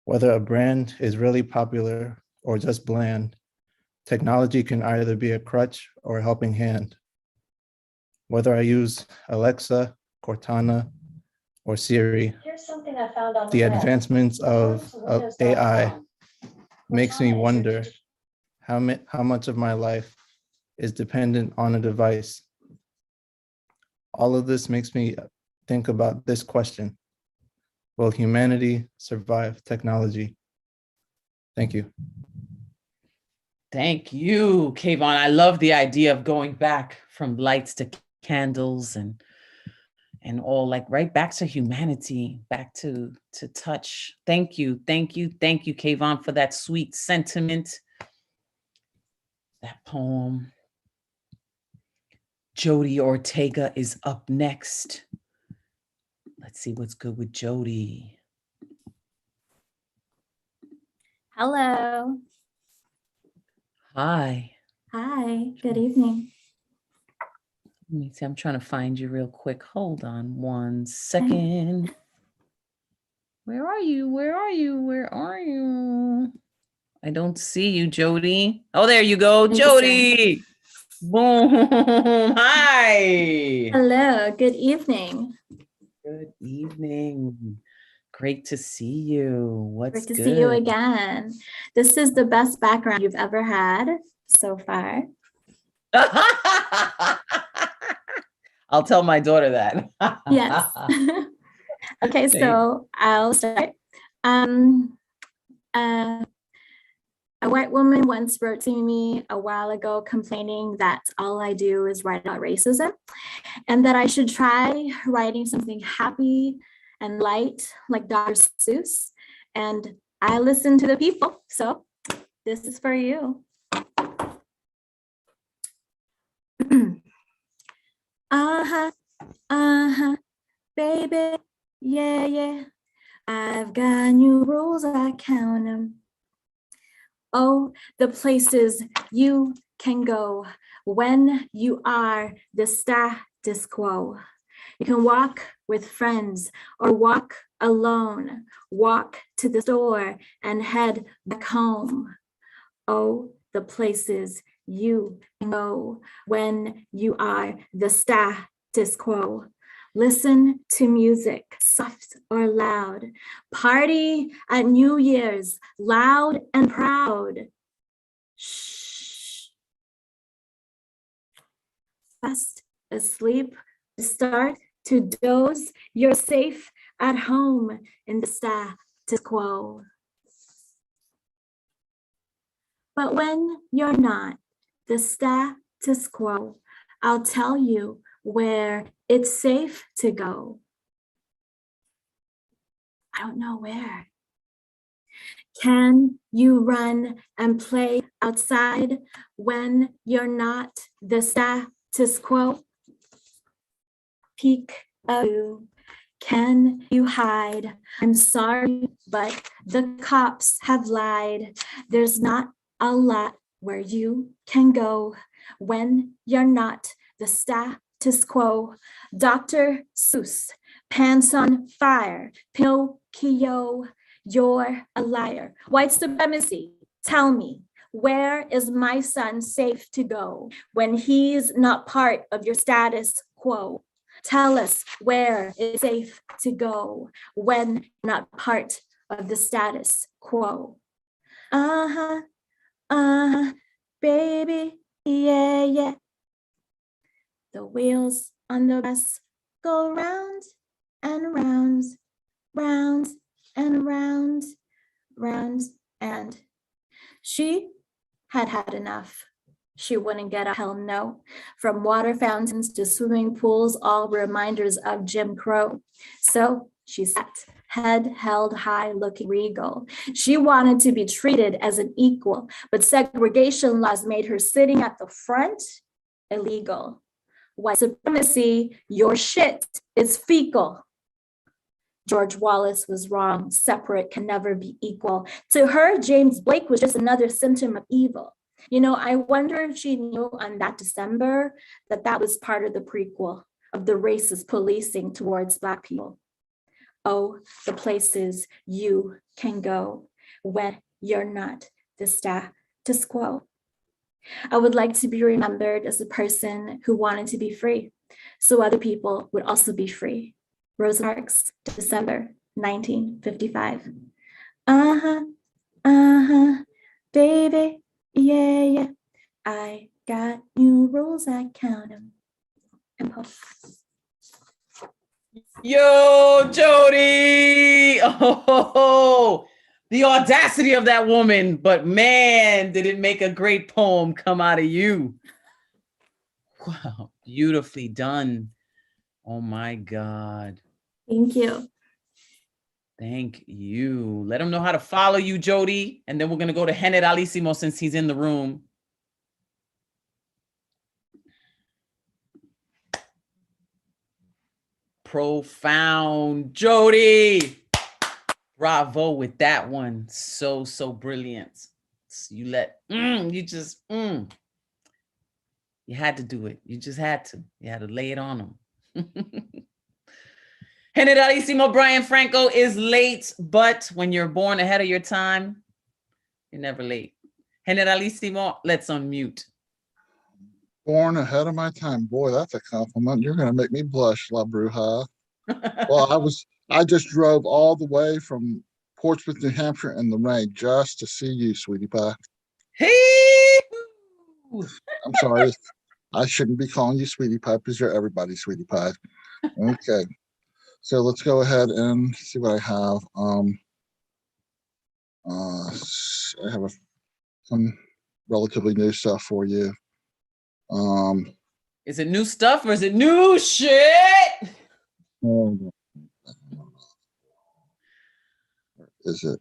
Whether a brand is really popular or just bland, Technology can either be a crutch or a helping hand. Whether I use Alexa, Cortana, or Siri, Here's something I found on the web. advancements of AI makes me wonder how much of my life is dependent on a device. All of this makes me think about this question: will humanity survive technology? Thank you. Thank you, Kayvon. I love the idea of going back from lights to candles and all, like right back to humanity, back to touch. Thank you, Kayvon, for that sweet sentiment, that poem. Jody Ortega is up next. Let's see what's good with Jody. Hello. Hi. Hi, good evening. Let me see, I'm trying to find you real quick. Hold on one second. Where are you? Where are you? Where are you? I don't see you, Jody. Oh, there you go, Jody. Boom. Hi. Hello, good evening. Good evening. Great to see you. What's Great to good? see you again. This is the best background you've ever had so far. I'll tell my daughter that. Yes. Okay, so I'll start. A white woman once wrote to me a while ago complaining that all I do is write about racism and that I should try writing something happy and light like Dr. Seuss. And I listen to the people, so this is for you. Uh-huh, uh-huh, baby, yeah, yeah. I've got new rules, I count them. Oh, the places you can go when you are the status quo. You can walk with friends or walk alone, walk to the store and head back home. Oh, the places you can go when you are the status quo. Listen to music, soft or loud. Party at New Year's, loud and proud. Shh. Fast asleep, start to doze. You're safe at home in the status quo. But when you're not the status quo, I'll tell you where it's safe to go. I don't know where. Can you run and play outside when you're not the status quo? Peek of you. Can you hide? I'm sorry, but the cops have lied. There's not a lot where you can go when you're not the status quo. Dr. Seuss, pants on fire, Pinocchio, you're a liar. White supremacy, tell me, where is my son safe to go when he's not part of your status quo? Tell us where it's safe to go when not part of the status quo. Uh-huh, uh-huh, baby, yeah, yeah. The wheels on the bus go round and round, round and round, round, and she had had enough. She wouldn't get up, hell no. From water fountains to swimming pools, all reminders of Jim Crow. So she sat, head held high, looking regal. She wanted to be treated as an equal, but segregation laws made her sitting at the front illegal. White supremacy, your shit is fecal. George Wallace was wrong. Separate can never be equal. To her, James Blake was just another symptom of evil. You know, I wonder if she knew on that December that that was part of the prequel of the racist policing towards Black people. Oh, the places you can go when you're not the status quo. I would like to be remembered as the person who wanted to be free, so other people would also be free. Rosa Parks, December 1955. Uh-huh, uh-huh, baby, yeah, yeah. I got new rules, I count them. And post. Yo, Jody! Oh, the audacity of that woman. But man, did it make a great poem come out of you. Wow, beautifully done. Oh my God. Thank you. Thank you. Let them know how to follow you, Jody. And then we're going to go to Generalissimo since he's in the room. Profound, Jody. Bravo with that one. So brilliant. You had to do it. You just had to. You had to lay it on them. Generalissimo Brian Franco is late, but when you're born ahead of your time, you're never late. Generalissimo, let's unmute. Born ahead of my time. Boy, that's a compliment. You're going to make me blush, La Bruja. Well, I just drove all the way from Portsmouth, New Hampshire in the rain just to see you, sweetie pie. Hey! I'm sorry. I shouldn't be calling you sweetie pie because you're everybody's sweetie pie. Okay. So let's go ahead and see what I have. I have some relatively new stuff for you. Is it new stuff or is it new shit? Is it?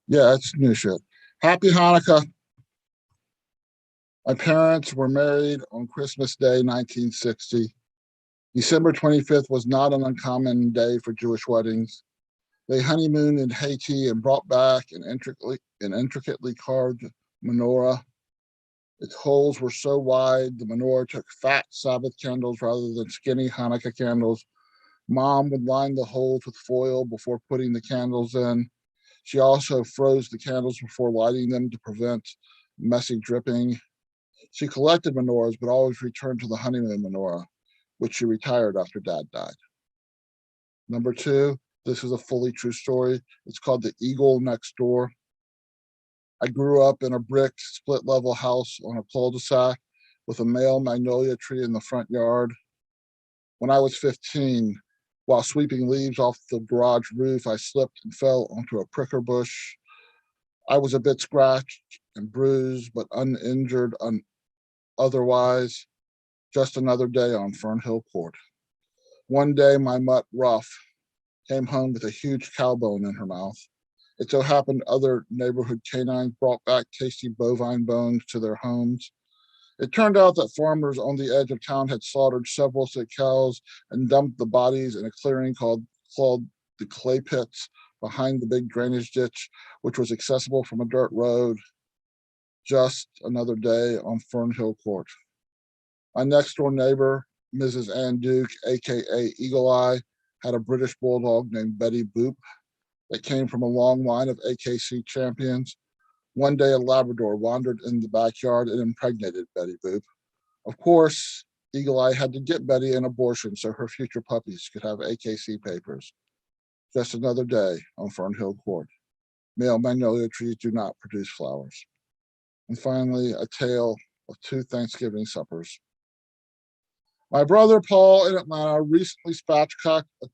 Yeah, it's new shit. Happy Hanukkah. My parents were married on Christmas Day, 1960. December 25th was not an uncommon day for Jewish weddings. They honeymooned in Haiti and brought back an intricately carved menorah. Its holes were so wide, the menorah took fat Sabbath candles rather than skinny Hanukkah candles. Mom would line the holes with foil before putting the candles in. She also froze the candles before lighting them to prevent messy dripping. She collected menorahs, but always returned to the honeymoon menorah, which she retired after Dad died. Number two, this is a fully true story. It's called The Eagle Next Door. I grew up in a brick split-level house on a cul-de-sac with a male magnolia tree in the front yard. When I was 15, while sweeping leaves off the garage roof, I slipped and fell onto a pricker bush. I was a bit scratched and bruised, but uninjured otherwise. Just another day on Fernhill Court. One day, my mutt, Ruff, came home with a huge cow bone in her mouth. It so happened other neighborhood canines brought back tasty bovine bones to their homes. It turned out that farmers on the edge of town had slaughtered several sick cows and dumped the bodies in a clearing called the clay pits behind the big drainage ditch, which was accessible from a dirt road. Just another day on Fernhill Court. My next door neighbor, Mrs. Ann Duke, aka Eagle Eye, had a British bulldog named Betty Boop that came from a long line of AKC champions. One day, a Labrador wandered in the backyard and impregnated Betty Boop. Of course, Eagle Eye had to get Betty an abortion so her future puppies could have AKC papers. Just another day on Fernhill Court. Male magnolia trees do not produce flowers. And finally, a tale of 2 Thanksgiving suppers. My brother Paul in Atlanta recently spatchcocked a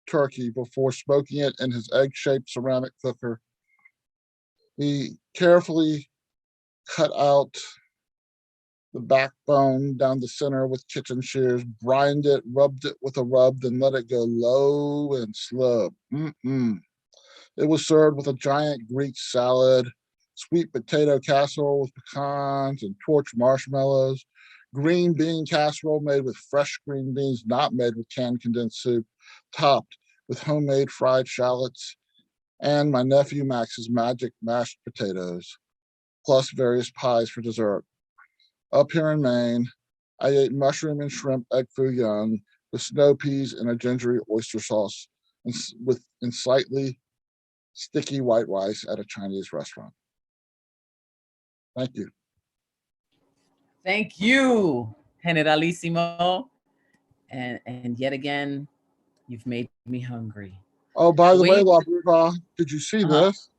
turkey before smoking it in his egg-shaped ceramic cooker. He carefully cut out the backbone down the center with kitchen shears, brined it, rubbed it with a rub, then let it go low and slow. It was served with a giant Greek salad, sweet potato casserole with pecans and torch marshmallows, green bean casserole made with fresh green beans, not made with canned condensed soup, topped with homemade fried shallots, and my nephew Max's magic mashed potatoes, plus various pies for dessert. Up here in Maine, I ate mushroom and shrimp egg foo young with snow peas and a gingery oyster sauce and slightly sticky white rice at a Chinese restaurant. Thank you. Thank you, Generalissimo. And yet again, you've made me hungry. Oh, by the way, La Bruja, did you see this?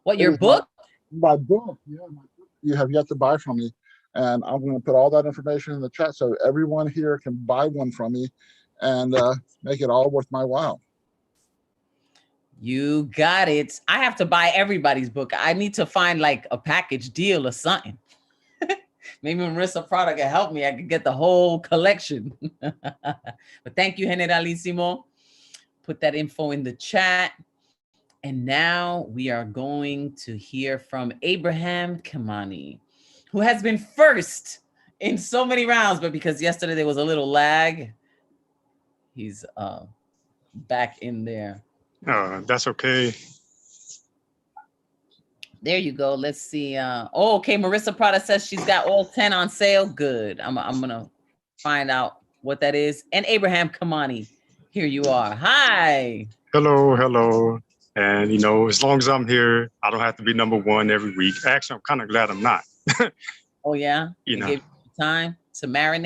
What, your book? My book, yeah, my book you have yet to buy from me. And I'm going to put all that information in the chat so everyone here can buy one from me and make it all worth my while. You got it. I have to buy everybody's book. I need to find like a package deal or something. Maybe Marissa Prada can help me. I could get the whole collection. But thank you, Generalissimo. Put that info in the chat. And now we are going to hear from Abraham Kamani, who has been first in so many rounds, but because yesterday there was a little lag, he's back in there. That's okay. There you go. Let's see. Oh, okay. Marissa Prada says she's got all 10 on sale. Good. I'm gonna find out what that is. And Abraham Kamani, here you are. Hi. Hello. And, you know, as long as I'm here, I don't have to be number one every week. Actually, I'm kind of glad I'm not. Oh, yeah? You know, give you time to marinate?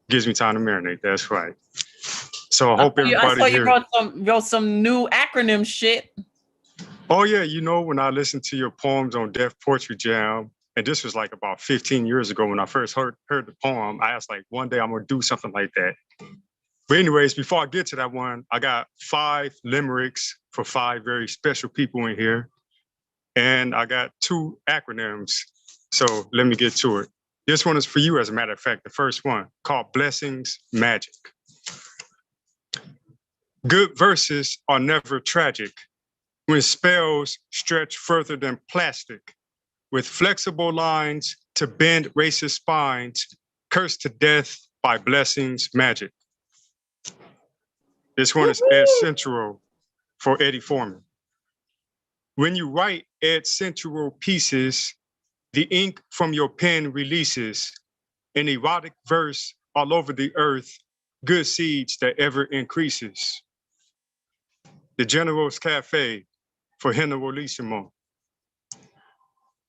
Gives me time to marinate. That's right. So I hope everybody I saw here. You wrote some new acronym shit. Oh, yeah. You know, when I listened to your poems on Deaf Poetry Jam, and this was like about 15 years ago when I first heard the poem, I was like, one day I'm going to do something like that. But anyways, before I get to that one, I got 5 limericks for 5 very special people in here. And I got 2 acronyms. So let me get to it. This one is for you, as a matter of fact, the first one, called Blessings Magic. Good verses are never tragic when spells stretch further than plastic, with flexible lines to bend racist spines, cursed to death by blessings magic. This one is Ed Central for Eddie Foreman. When you write Ed Central pieces, the ink from your pen releases an erotic verse all over the earth, good seeds that ever increases. The General's Cafe for Generalissimo.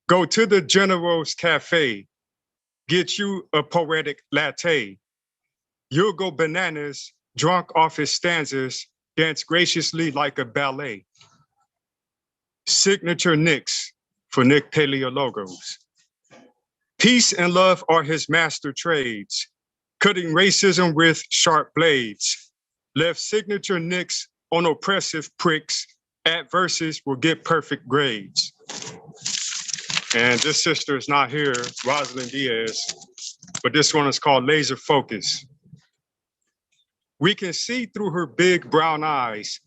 Go to the General's Cafe, get you a poetic latte. You'll go bananas, drunk off his stanzas, dance graciously like a ballet. Signature Nicks for Nick Paleologos. Peace and love are his master trades, cutting racism with sharp blades. Left signature nicks on oppressive pricks, at verses will get perfect grades. And this sister is not here, Rosalind Diaz, but this one is called Laser Focus. We can see through her big brown eyes,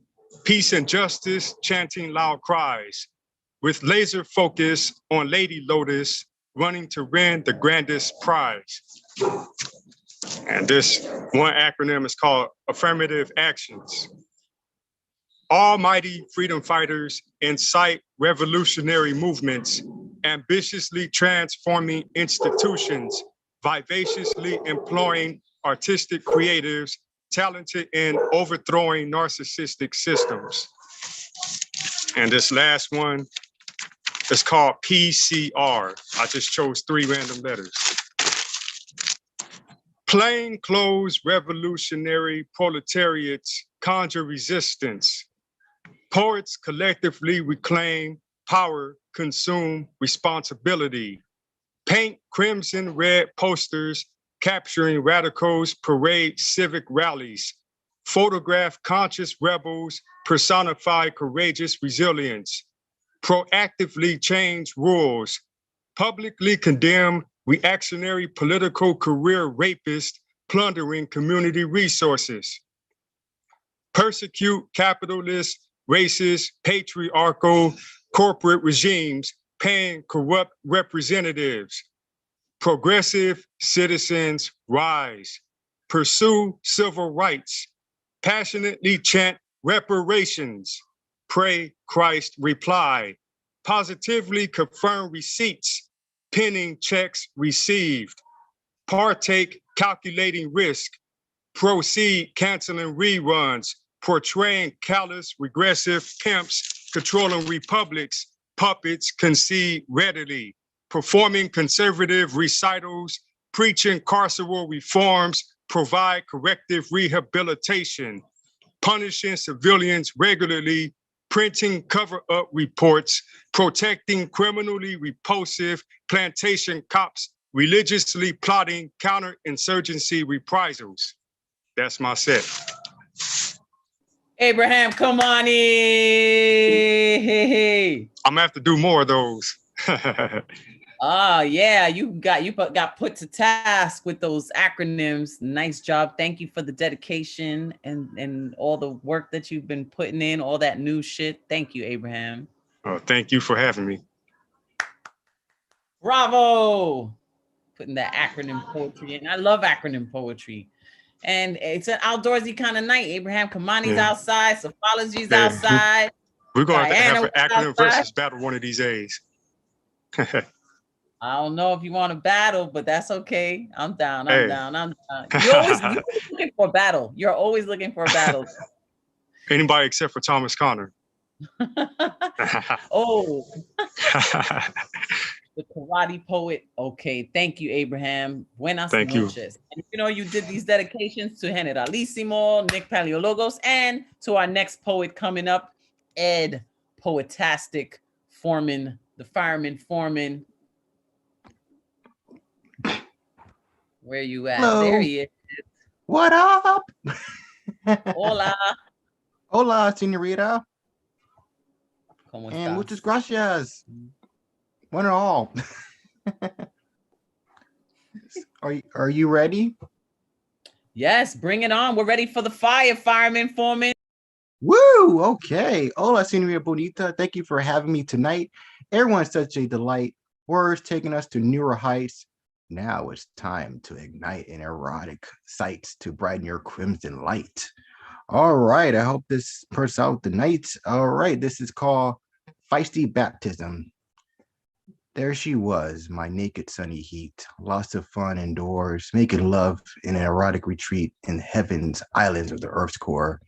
peace and justice chanting loud cries, with laser focus on Lady Lotus, running to win the grandest prize. And this one acronym is called Affirmative Actions. Almighty freedom fighters incite revolutionary movements, ambitiously transforming institutions, vivaciously employing artistic creatives, talented in overthrowing narcissistic systems. And this last one is called PCR. I just chose 3 random letters. Plainclothes revolutionary proletariats conjure resistance. Poets collectively reclaim power, consume responsibility. Paint crimson red posters, capturing radicals, parade civic rallies. Photograph conscious rebels, personify courageous resilience. Proactively change rules. Publicly condemn reactionary political career rapists plundering community resources. Persecute capitalist, racist, patriarchal, corporate regimes paying corrupt representatives. Progressive citizens rise. Pursue civil rights. Passionately chant reparations. Pray Christ reply. Positively confirm receipts. Penning checks received. Partake calculating risk. Proceed canceling reruns. Portraying callous, regressive pimps controlling republics. Puppets concede readily. performing conservative recitals, preaching carceral reforms, provide corrective rehabilitation, punishing civilians regularly, printing cover-up reports, protecting criminally repulsive plantation cops, religiously plotting counterinsurgency reprisals. That's my set. Abraham Kamani. I'm gonna have to do more of those. Oh yeah, you got put to task with those acronyms. Nice job. Thank you for the dedication and all the work that you've been putting in, all that new shit. Thank you, Abraham. Thank you for having me. Bravo. Putting that acronym poetry in. I love acronym poetry. And it's an outdoorsy kind of night. Abraham Kamani's outside, Sophology's outside. We're going to have an Diana acronym outside. versus battle one of these days. I don't know if you want to battle, but that's okay. I'm down. Hey. I'm down. You're always looking for a battle. You're always looking for a battle. Anybody except for Thomas Connor. Oh. The karate poet. Okay, thank you, Abraham. Buenas noches. And you did these dedications to Generalissimo, Nick Paleologos, and to our next poet coming up, Ed Poetastic Foreman, the fireman foreman. Where you at? Hello. There he is. What up? Hola. Hola, señorita. ¿Cómo and estás? muchas gracias. One and all. Are you ready? Yes, bring it on. We're ready for the fire, fireman foreman. Woo! Okay. Hola, señorita bonita. Thank you for having me tonight. Everyone's such a delight. Words taking us to newer heights. Now it's time to ignite an erotic sights to brighten your crimson light. All right. I hope this purse out the night. All right. This is called Feisty Baptism. There she was, my naked sunny heat, lots of fun indoors, making love in an erotic retreat in heaven's islands of the earth's core.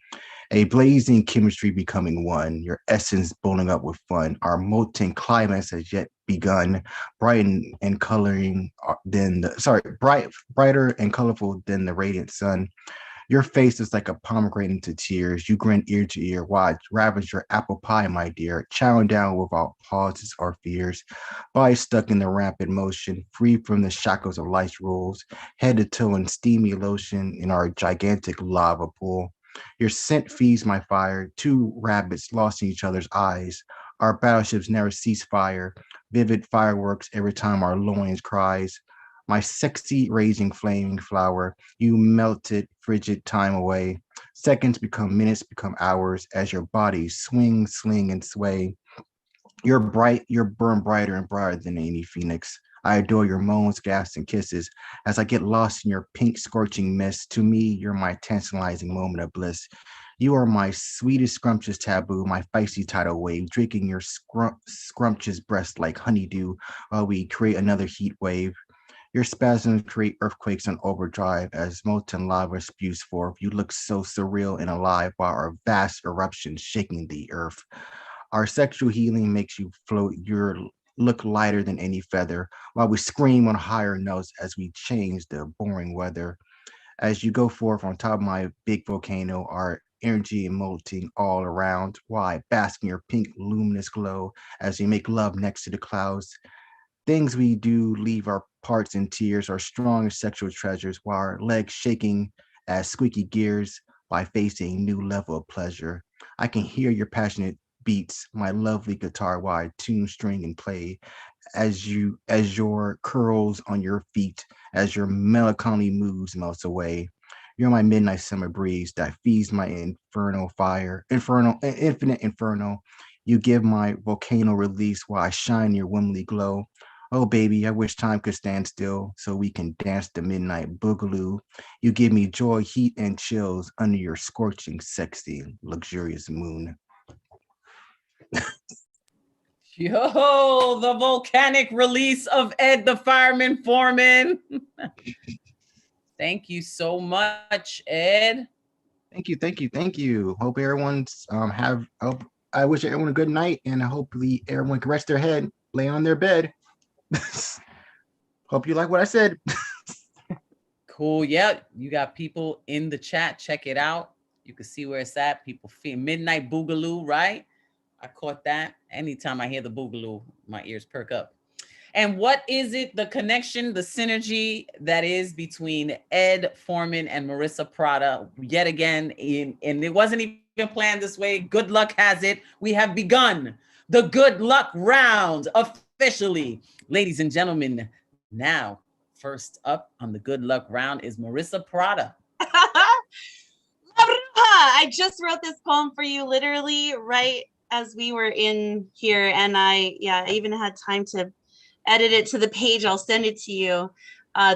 A blazing chemistry becoming one, your essence bowling up with fun. Our molten climax has yet begun, brighter and colorful than the radiant sun. Your face is like a pomegranate into tears. You grin ear to ear, watch, ravage your apple pie, my dear, chowing down without pauses or fears. Body stuck in the rapid motion, free from the shackles of life's rules, head to toe in steamy lotion in our gigantic lava pool. Your scent feeds my fire, two rabbits lost in each other's eyes. Our battleships never cease fire, vivid fireworks every time our loins cries. My sexy, raging, flaming flower, you melted, frigid time away. Seconds become minutes, become hours as your bodies swing, sling, and sway. You're burn brighter and brighter than any phoenix. I adore your moans, gasps, and kisses as I get lost in your pink, scorching mist. To me, you're my tantalizing moment of bliss. You are my sweetest, scrumptious taboo, my feisty tidal wave, drinking your scrumptious breast like honeydew while we create another heat wave. Your spasms create earthquakes on overdrive as molten lava spews forth. You look so surreal and alive while our vast eruptions shaking the earth. Our sexual healing makes you float. You look lighter than any feather while we scream on higher notes as we change the boring weather. As you go forth on top of my big volcano, our energy and molting all around. Why bask in your pink luminous glow as we make love next to the clouds. Things we do leave our parts in tears, our strongest sexual treasures, while our legs shaking as squeaky gears by facing a new level of pleasure. I can hear your passionate beats, my lovely guitar while I tune, string, and play as your curls on your feet, as your melancholy moods melts away. You're my midnight summer breeze that feeds my infinite inferno. You give my volcano release while I shine your womanly glow. Oh, baby, I wish time could stand still so we can dance the midnight boogaloo. You give me joy, heat, and chills under your scorching, sexy, luxurious moon. Yo, the volcanic release of Ed the Fireman Foreman. Thank you so much, Ed. Thank you. Hope everyone's I wish everyone a good night, and hopefully everyone can rest their head, lay on their bed. Hope you like what I said. Cool. Yeah, you got people in the chat. Check it out. You can see where it's at. People feel Midnight Boogaloo, right? I caught that. Anytime I hear the Boogaloo, my ears perk up. And what is it, the connection, the synergy that is between Ed Foreman and Marissa Prada? Yet again, and it wasn't even planned this way. Good luck has it. We have begun the good luck round officially. Ladies and gentlemen, now, first up on the good luck round is Marissa Prada. I just wrote this poem for you literally right as we were in here. And I even had time to edit it to the page. I'll send it to you.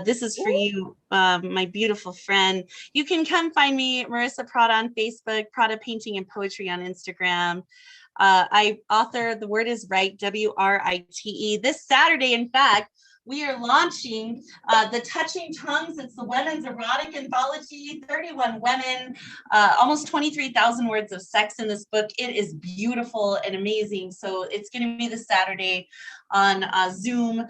This is for you, my beautiful friend. You can come find me, Marissa Prada, on Facebook, Prada Painting and Poetry on Instagram. I author The Word Is Right, WRITE. This Saturday, in fact, we are launching the Touching Tongues. It's the women's erotic anthology, 31 women, almost 23,000 words of sex in this book. It is beautiful and amazing. So it's going to be this Saturday on Zoom.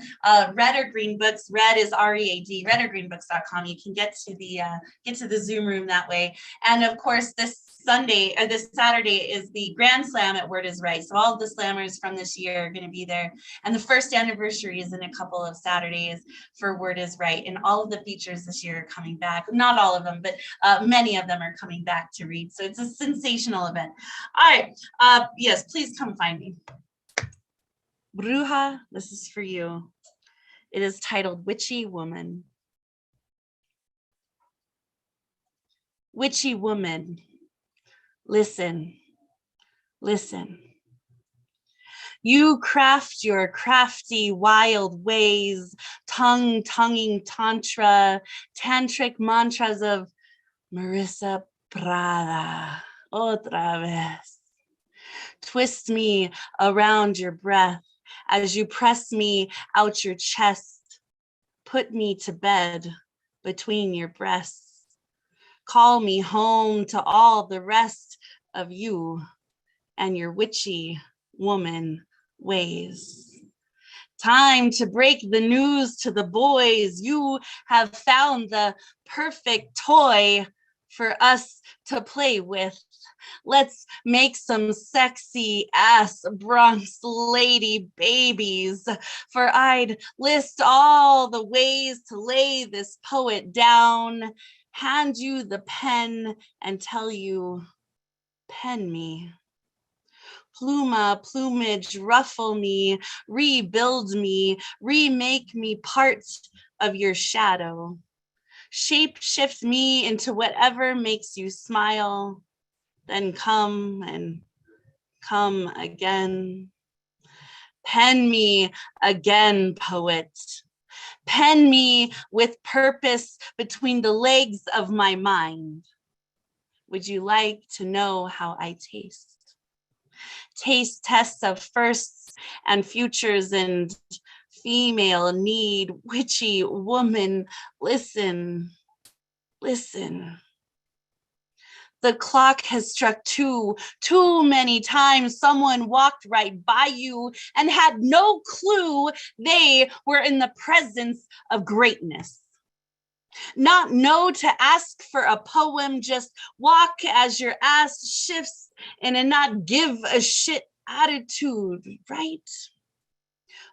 Red or Green Books. Red is READ, redorgreenbooks.com. You can get to the Zoom room that way. And of course, this Saturday is the Grand Slam at Word Is Right. So all of the slammers from this year are going to be there. And the first anniversary is in a couple of Saturdays for Word Is Right. And all of the features this year are coming back. Not all of them, but many of them are coming back to read. So it's a sensational event. All right. Yes, please come find me. Bruja, this is for you. It is titled Witchy Woman. Witchy woman. Listen, listen. You craft your crafty, wild ways, tonguing tantric mantras of Marissa Prada. Otra vez. Twist me around your breath as you press me out your chest. Put me to bed between your breasts. Call me home to all the rest of you and your witchy woman ways. Time to break the news to the boys. You have found the perfect toy for us to play with. Let's make some sexy ass Bronx lady babies, for I'd list all the ways to lay this poet down, hand you the pen and tell you, pen me. Plumage, ruffle me, rebuild me, remake me part of your shadow. Shape shift me into whatever makes you smile, then come and come again. Pen me again, poet. Pen me with purpose between the legs of my mind. Would you like to know how I taste? Taste tests of firsts and futures and female need. Witchy woman, listen, listen. The clock has struck too many times. Someone walked right by you and had no clue they were in the presence of greatness. Not know to ask for a poem, just walk as your ass shifts in a not give a shit attitude, right?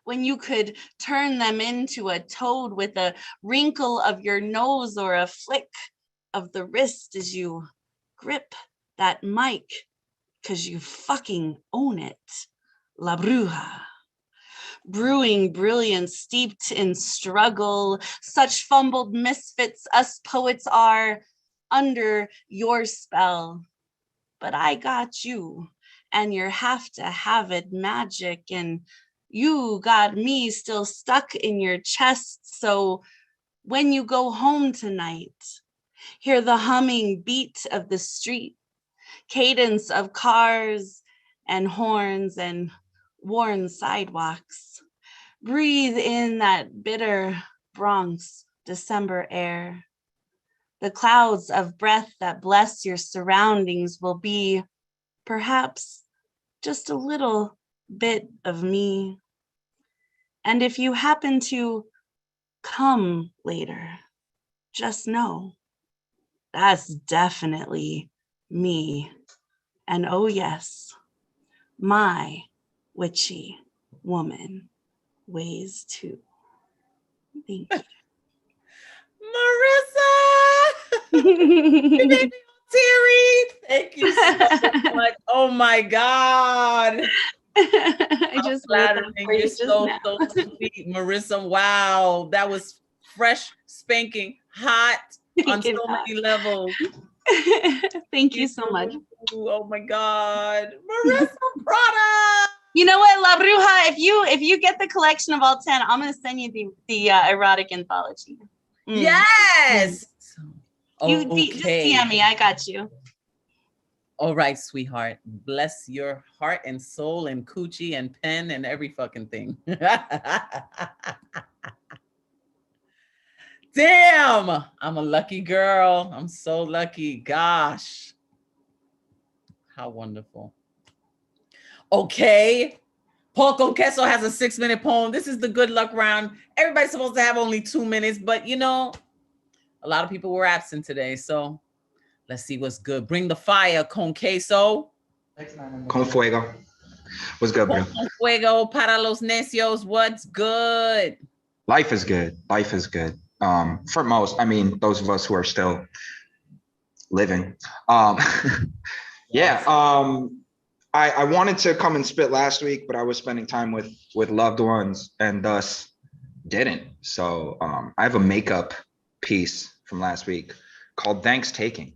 When you could turn them into a toad with a wrinkle of your nose or a flick of the wrist as you grip that mic, because you fucking own it. La Bruja. Brewing brilliance steeped in struggle, such fumbled misfits us poets are under your spell. But I got you, and you're have to have it magic, and you got me still stuck in your chest. So when you go home tonight, hear the humming beat of the street, cadence of cars and horns and worn sidewalks. Breathe in that bitter Bronx December air. The clouds of breath that bless your surroundings will be perhaps just a little bit of me. And if you happen to come later, just know that's definitely me. And oh yes, my witchy woman weighs too. Thank you. Marissa! You made me teary. Thank you so much. Oh my God. I just flattering. You're so sweet, Marissa. Wow. That was fresh, spanking, hot on so many levels. Thank you so much. Oh my God. Marissa Prada. You know what, La Bruja, if you get the collection of all 10, I'm gonna send you the erotic anthology. Yes. You just DM me, I got you. All right, sweetheart. Bless your heart and soul and coochie and pen and every fucking thing. Damn, I'm a lucky girl. I'm so lucky. Gosh. How wonderful. Okay. Paco Queso has a 6-minute poem. This is the good luck round. Everybody's supposed to have only 2 minutes, but you know, a lot of people were absent today. So let's see what's good. Bring the fire, Con Queso. Con fuego. What's good, bro? Con fuego para los necios. What's good? Life is good. Life is good. For most, I mean, those of us who are still living. Yeah. I wanted to come and spit last week, but I was spending time with loved ones and thus didn't. So I have a makeup piece from last week called Thanks Taking.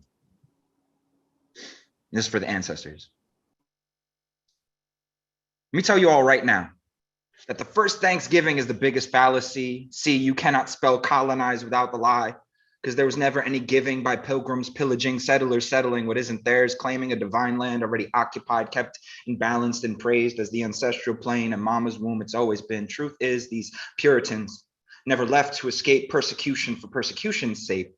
This is for the ancestors. Let me tell you all right now that the first Thanksgiving is the biggest fallacy. See, you cannot spell colonize without the lie, because there was never any giving by pilgrims, pillaging, settlers settling what isn't theirs, claiming a divine land already occupied, kept and balanced and praised as the ancestral plane and mama's womb it's always been. Truth is, these Puritans never left to escape persecution for persecution's sake.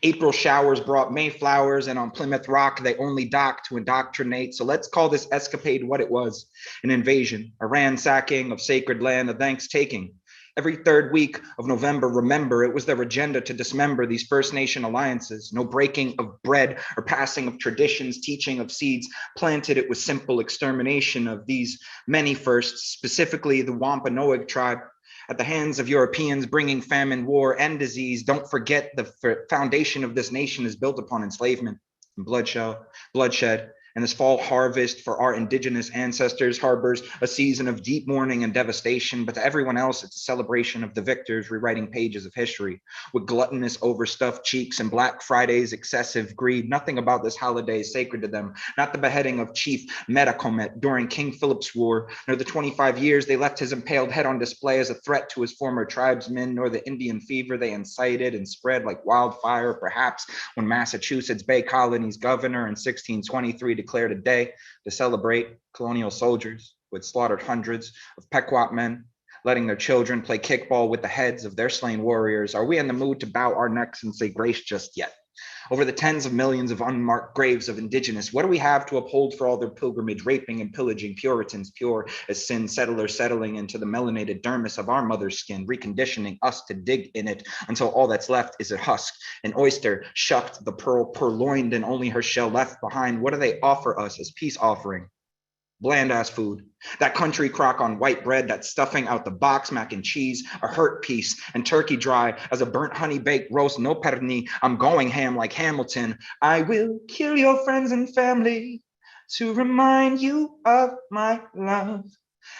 April showers brought Mayflowers, and on Plymouth Rock, they only docked to indoctrinate. So let's call this escapade what it was: an invasion, a ransacking of sacred land, a thanks taking. Every third week of November, remember, it was their agenda to dismember these First Nation alliances. No breaking of bread or passing of traditions, teaching of seeds planted. It was simple extermination of these many firsts, specifically the Wampanoag tribe. At the hands of Europeans bringing famine, war, and disease. Don't forget the foundation of this nation is built upon enslavement and bloodshed. And this fall harvest for our indigenous ancestors harbors a season of deep mourning and devastation, but to everyone else, it's a celebration of the victors rewriting pages of history. With gluttonous overstuffed cheeks and Black Friday's excessive greed, nothing about this holiday is sacred to them. Not the beheading of Chief Metacomet during King Philip's War, nor the 25 years they left his impaled head on display as a threat to his former tribesmen, nor the Indian fever they incited and spread like wildfire, perhaps when Massachusetts Bay Colony's governor in 1623 declared a day to celebrate colonial soldiers who had slaughtered hundreds of Pequot men, letting their children play kickball with the heads of their slain warriors. Are we in the mood to bow our necks and say grace just yet? Over the tens of millions of unmarked graves of indigenous, what do we have to uphold for all their pilgrimage, raping and pillaging Puritans, pure as sin, settlers settling into the melanated dermis of our mother's skin, reconditioning us to dig in it until all that's left is a husk, an oyster shucked, the pearl purloined and only her shell left behind. What do they offer us as peace offering? Bland ass food, that country crock on white bread, that stuffing out the box, mac and cheese, a hurt piece, and turkey dry as a burnt honey baked roast, no perni. I'm going ham like Hamilton. I will kill your friends and family to remind you of my love.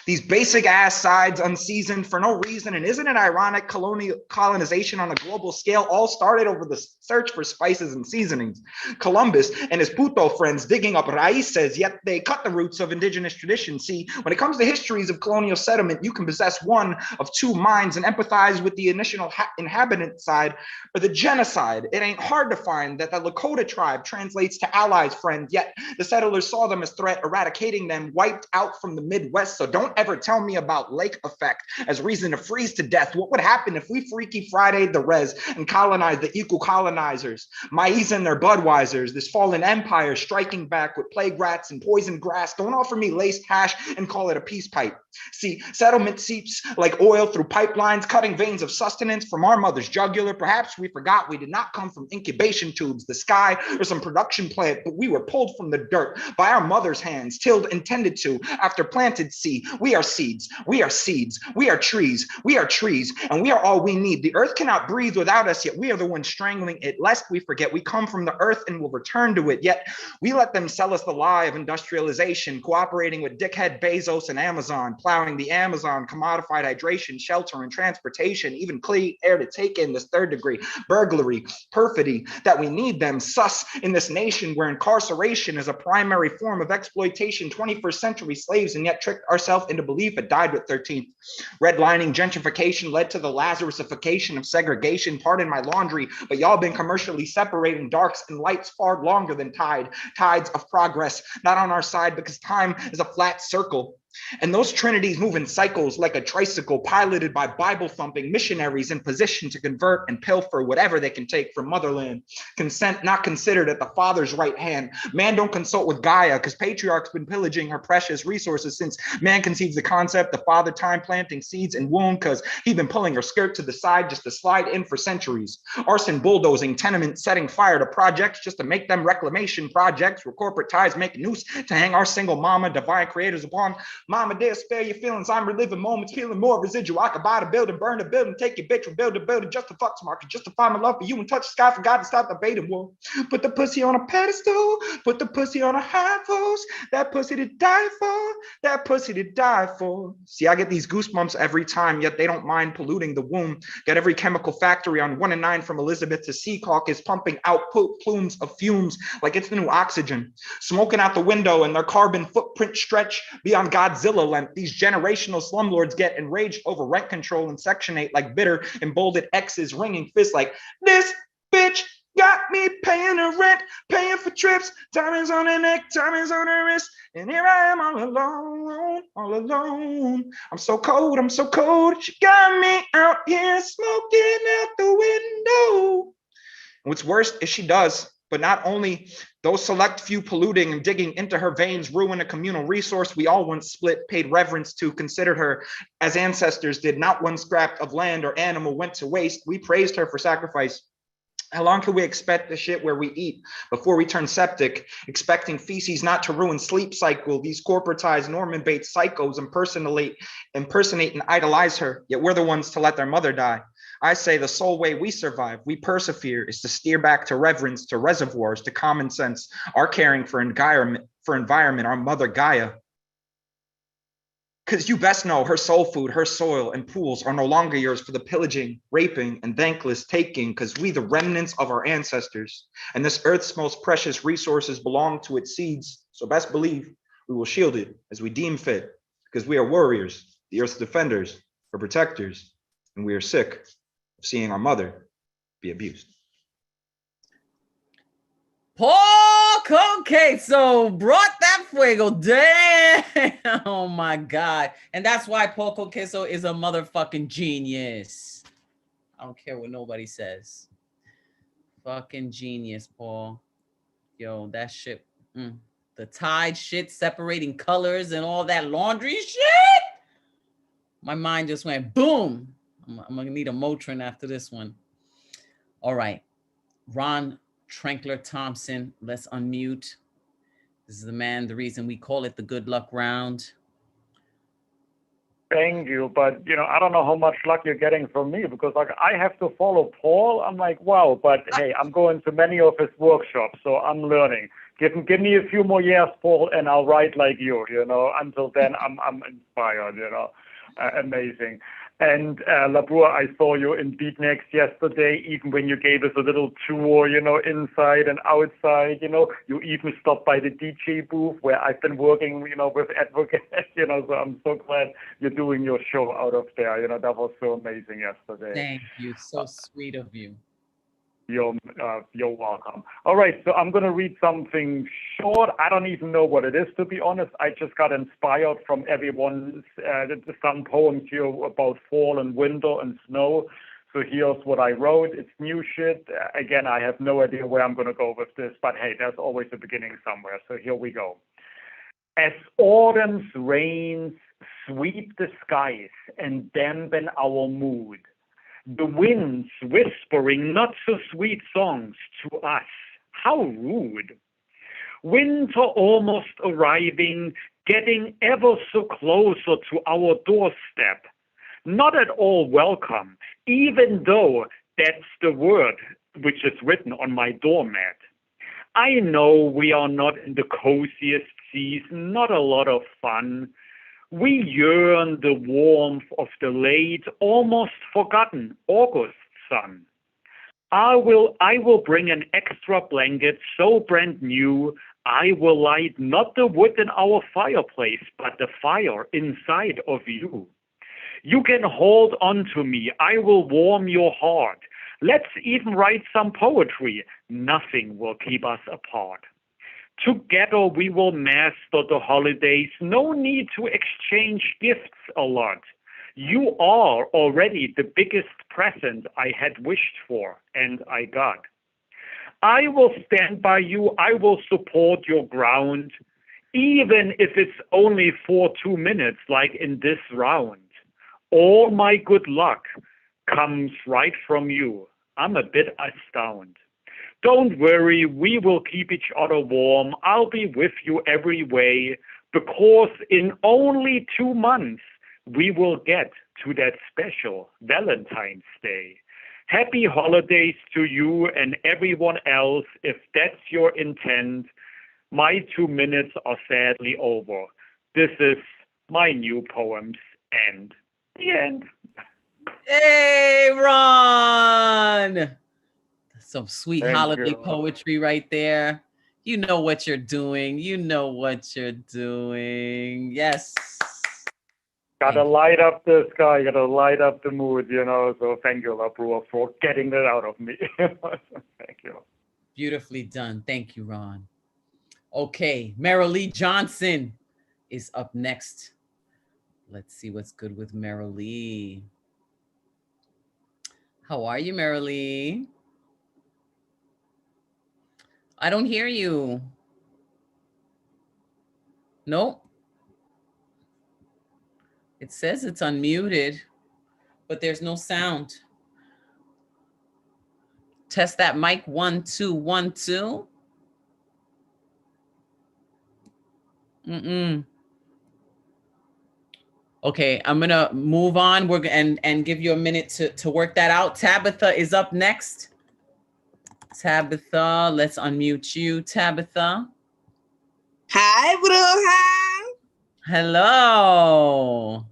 These basic ass sides unseasoned for no reason. And isn't it ironic, colonization on a global scale all started over the search for spices and seasonings. Columbus and his puto friends digging up raíces, yet they cut the roots of indigenous tradition. See, when it comes to histories of colonial settlement, you can possess one of two minds and empathize with the initial inhabitant side or the genocide. It ain't hard to find that the Lakota tribe translates to allies, friend, yet the settlers saw them as threat, eradicating them, wiped out from the Midwest. So don't ever tell me about lake effect as reason to freeze to death. What would happen if we Freaky Friday the res and colonize the equal colonizers? Maize and their Budweisers, this fallen empire striking back with plague rats and poison grass. Don't offer me laced hash and call it a peace pipe. See, settlement seeps like oil through pipelines, cutting veins of sustenance from our mother's jugular. Perhaps we forgot we did not come from incubation tubes, the sky, or some production plant, but we were pulled from the dirt by our mother's hands, tilled and tended to after planted seed. We are seeds, we are seeds, we are trees, and we are all we need. The earth cannot breathe without us, yet we are the ones strangling it, lest we forget we come from the earth and will return to it. Yet we let them sell us the lie of industrialization, cooperating with dickhead Bezos and Amazon, plowing the Amazon, commodified hydration, shelter, and transportation, even clean air to take in, this third degree burglary, perfidy, that we need them sus in this nation where incarceration is a primary form of exploitation, 21st century slaves, and yet tricked ourselves into belief it died with 13th. Redlining gentrification led to the Lazarusification of segregation. Pardon my laundry, but y'all been commercially separating darks and lights far longer than tides of progress, not on our side because time is a flat circle. And those trinities move in cycles like a tricycle piloted by Bible-thumping missionaries in position to convert and pilfer whatever they can take from motherland. Consent not considered at the father's right hand. Man don't consult with Gaia because patriarch's been pillaging her precious resources since man conceives the concept of father time planting seeds in womb because he been pulling her skirt to the side just to slide in for centuries. Arson bulldozing, tenement setting fire to projects just to make them reclamation projects where corporate ties make a noose to hang our single mama, divine creators upon. Mama, dare spare your feelings. I'm reliving moments, feeling more residual. I could buy the building, burn the building, take your bitch, rebuild the building, just to fuck some market, justify my love for you and touch the sky for God to stop the baiting war. Put the pussy on a pedestal, put the pussy on a high post. That pussy to die for, that pussy to die for. See, I get these goosebumps every time, yet they don't mind polluting the womb. Got every chemical factory on 1 and 9 from Elizabeth to Sea Caucus pumping out plumes of fumes like it's the new oxygen. Smoking out the window and their carbon footprint stretch beyond Godzilla length. These generational slumlords get enraged over rent control and Section 8 like bitter and bolded X's ringing fists like, this bitch got me paying her rent, paying for trips, diamonds on her neck, diamonds on her wrist, and here I am all alone, all alone. I'm so cold, she got me out here smoking out the window. And what's worse is she does, but not only those select few polluting and digging into her veins ruin a communal resource we all once split, paid reverence to, considered her as ancestors did. Not one scrap of land or animal went to waste. We praised her for sacrifice. How long can we expect the shit where we eat before we turn septic, expecting feces not to ruin sleep cycle? These corporatized Norman Bates psychos impersonate and idolize her, yet we're the ones to let their mother die. I say the sole way we survive, we persevere, is to steer back to reverence, to reservoirs, to common sense, our caring for environment, our mother Gaia. Because you best know her soul food, her soil and pools are no longer yours for the pillaging, raping, and thankless taking, because we the remnants of our ancestors. And this earth's most precious resources belong to its seeds. So best believe we will shield it as we deem fit, because we are warriors, the earth's defenders, her protectors, and we are sick of seeing our mother be abused. Paul Queso brought that fuego. Damn. Oh my God. And that's why Paul Queso is a motherfucking genius. I don't care what nobody says. Fucking genius, Paul. Yo, that shit. The Tide shit, separating colors and all that laundry shit. My mind just went boom. I'm gonna need a Motrin after this one. All right. Ron Trankler Thompson, let's unmute. This is the man, the reason we call it the good luck round. Thank you, but I don't know how much luck you're getting from me because I have to follow Paul. I'm like, wow, but hey, I'm going to many of his workshops, so I'm learning. Give me a few more years, Paul, and I'll write like you. Until then, I'm inspired. Amazing. And Labur, I saw you in Beatniks yesterday, even when you gave us a little tour, inside and outside, you even stopped by the DJ booth where I've been working, with advocates, so I'm so glad you're doing your show out of there. That was so amazing yesterday. Thank you. So sweet of you. You're welcome. All right, so I'm going to read something short. I don't even know what it is, to be honest. I just got inspired from everyone's some poems here about fall and winter and snow. So here's what I wrote. It's new shit. Again, I have no idea where I'm going to go with this, but hey, there's always a beginning somewhere. So here we go. As autumn's rains sweep the skies and dampen our mood, the winds whispering not so sweet songs to us. How rude. Winter almost arriving, getting ever so closer to our doorstep. Not at all welcome, even though that's the word which is written on my doormat. I know we are not in the coziest season, not a lot of fun. We yearn the warmth of the late, almost forgotten August sun. I will bring an extra blanket so brand new. I will light not the wood in our fireplace, but the fire inside of you. You can hold on to me. I will warm your heart. Let's even write some poetry. Nothing will keep us apart. Together we will master the holidays. No need to exchange gifts a lot. You are already the biggest present I had wished for, and I got. I will stand by you. I will support your ground, even if it's only for 2 minutes, like in this round. All my good luck comes right from you. I'm a bit astounded. Don't worry, we will keep each other warm. I'll be with you every way, because in only 2 months, we will get to that special Valentine's Day. Happy holidays to you and everyone else, if that's your intent. My 2 minutes are sadly over. This is my new poems, and the end. Hey, Ron! Some sweet Thank holiday you. poetry right there. You know what you're doing. You know what you're doing. Yes. Gotta light up the sky, gotta light up the mood, so thank you, La Brewer, for getting that out of me. Thank you. Beautifully done. Thank you, Ron. Okay, Marilee Johnson is up next. Let's see what's good with Marilee. How are you, Marilee? I don't hear you. Nope. It says it's unmuted, but there's no sound. Test that mic, 1 2 1 2. Okay, I'm gonna move on. We're and give you a minute to work that out. Tabitha is up next. Tabitha, let's unmute you, Tabitha. Hi, Bruja. Hello.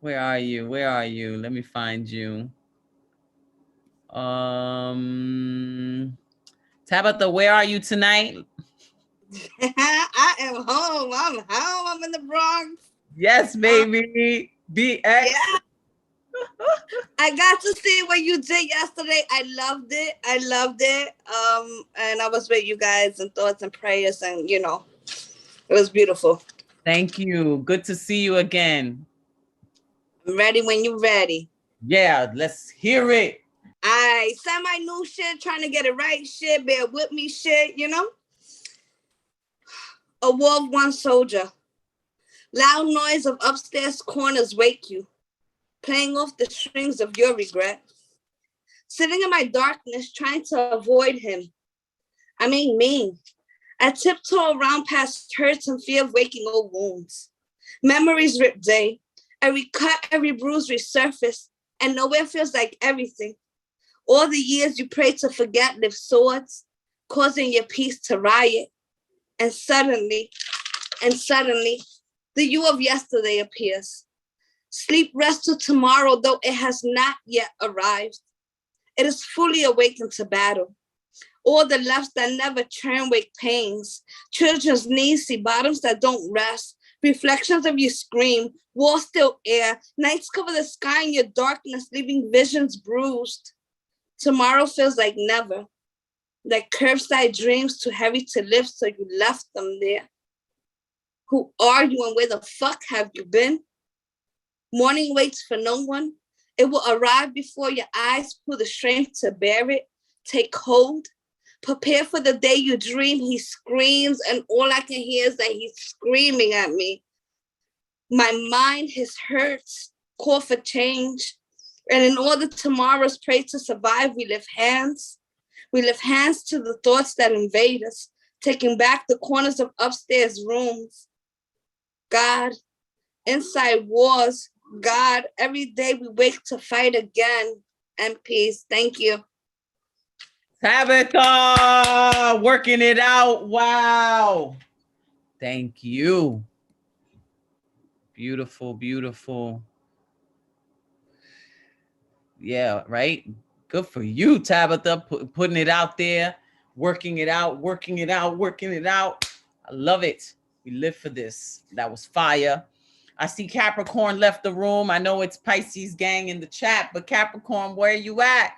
Where are you? Where are you? Let me find you. Tabitha, where are you tonight? I am home. I'm home. I'm in the Bronx. Yes, baby. BX. Yeah. I got to see what you did yesterday. I loved it. And I was with you guys in thoughts and prayers, and it was beautiful. Thank you. Good to see you again. I'm ready when you're ready. Yeah, let's hear it. I semi new shit, trying to get it right shit, bear with me shit, A wolf, one soldier. Loud noise of upstairs corners wake you, playing off the strings of your regret. Sitting in my darkness, trying to avoid him. I mean me. I tiptoe around past hurts and fear of waking old wounds. Memories rip day. Every cut, every bruise resurface, and nowhere feels like everything. All the years you pray to forget lift swords, causing your peace to riot. And suddenly, the you of yesterday appears. Sleep rest till tomorrow, though it has not yet arrived. It is fully awakened to battle. All the lefts that never churn wake pains. Children's knees see bottoms that don't rest. Reflections of you scream, walls still air. Nights cover the sky in your darkness, leaving visions bruised. Tomorrow feels like never, like curbside dreams too heavy to lift, so you left them there. Who are you and where the fuck have you been? Morning waits for no one. It will arrive before your eyes pull the strength to bear it. Take hold. Prepare for the day you dream. He screams, and all I can hear is that he's screaming at me. My mind, his hurts, call for change. And in order tomorrow's pray to survive, we lift hands. We lift hands to the thoughts that invade us, taking back the corners of upstairs rooms. God, inside wars, God, every day we wake to fight again. And peace. Thank you. Tabitha, working it out. Wow. Thank you. Beautiful, beautiful. Yeah, right? Good for you, Tabitha, putting it out there, working it out, working it out, working it out. I love it. We live for this. That was fire. I see Capricorn left the room. I know it's Pisces gang in the chat, but Capricorn, where are you at?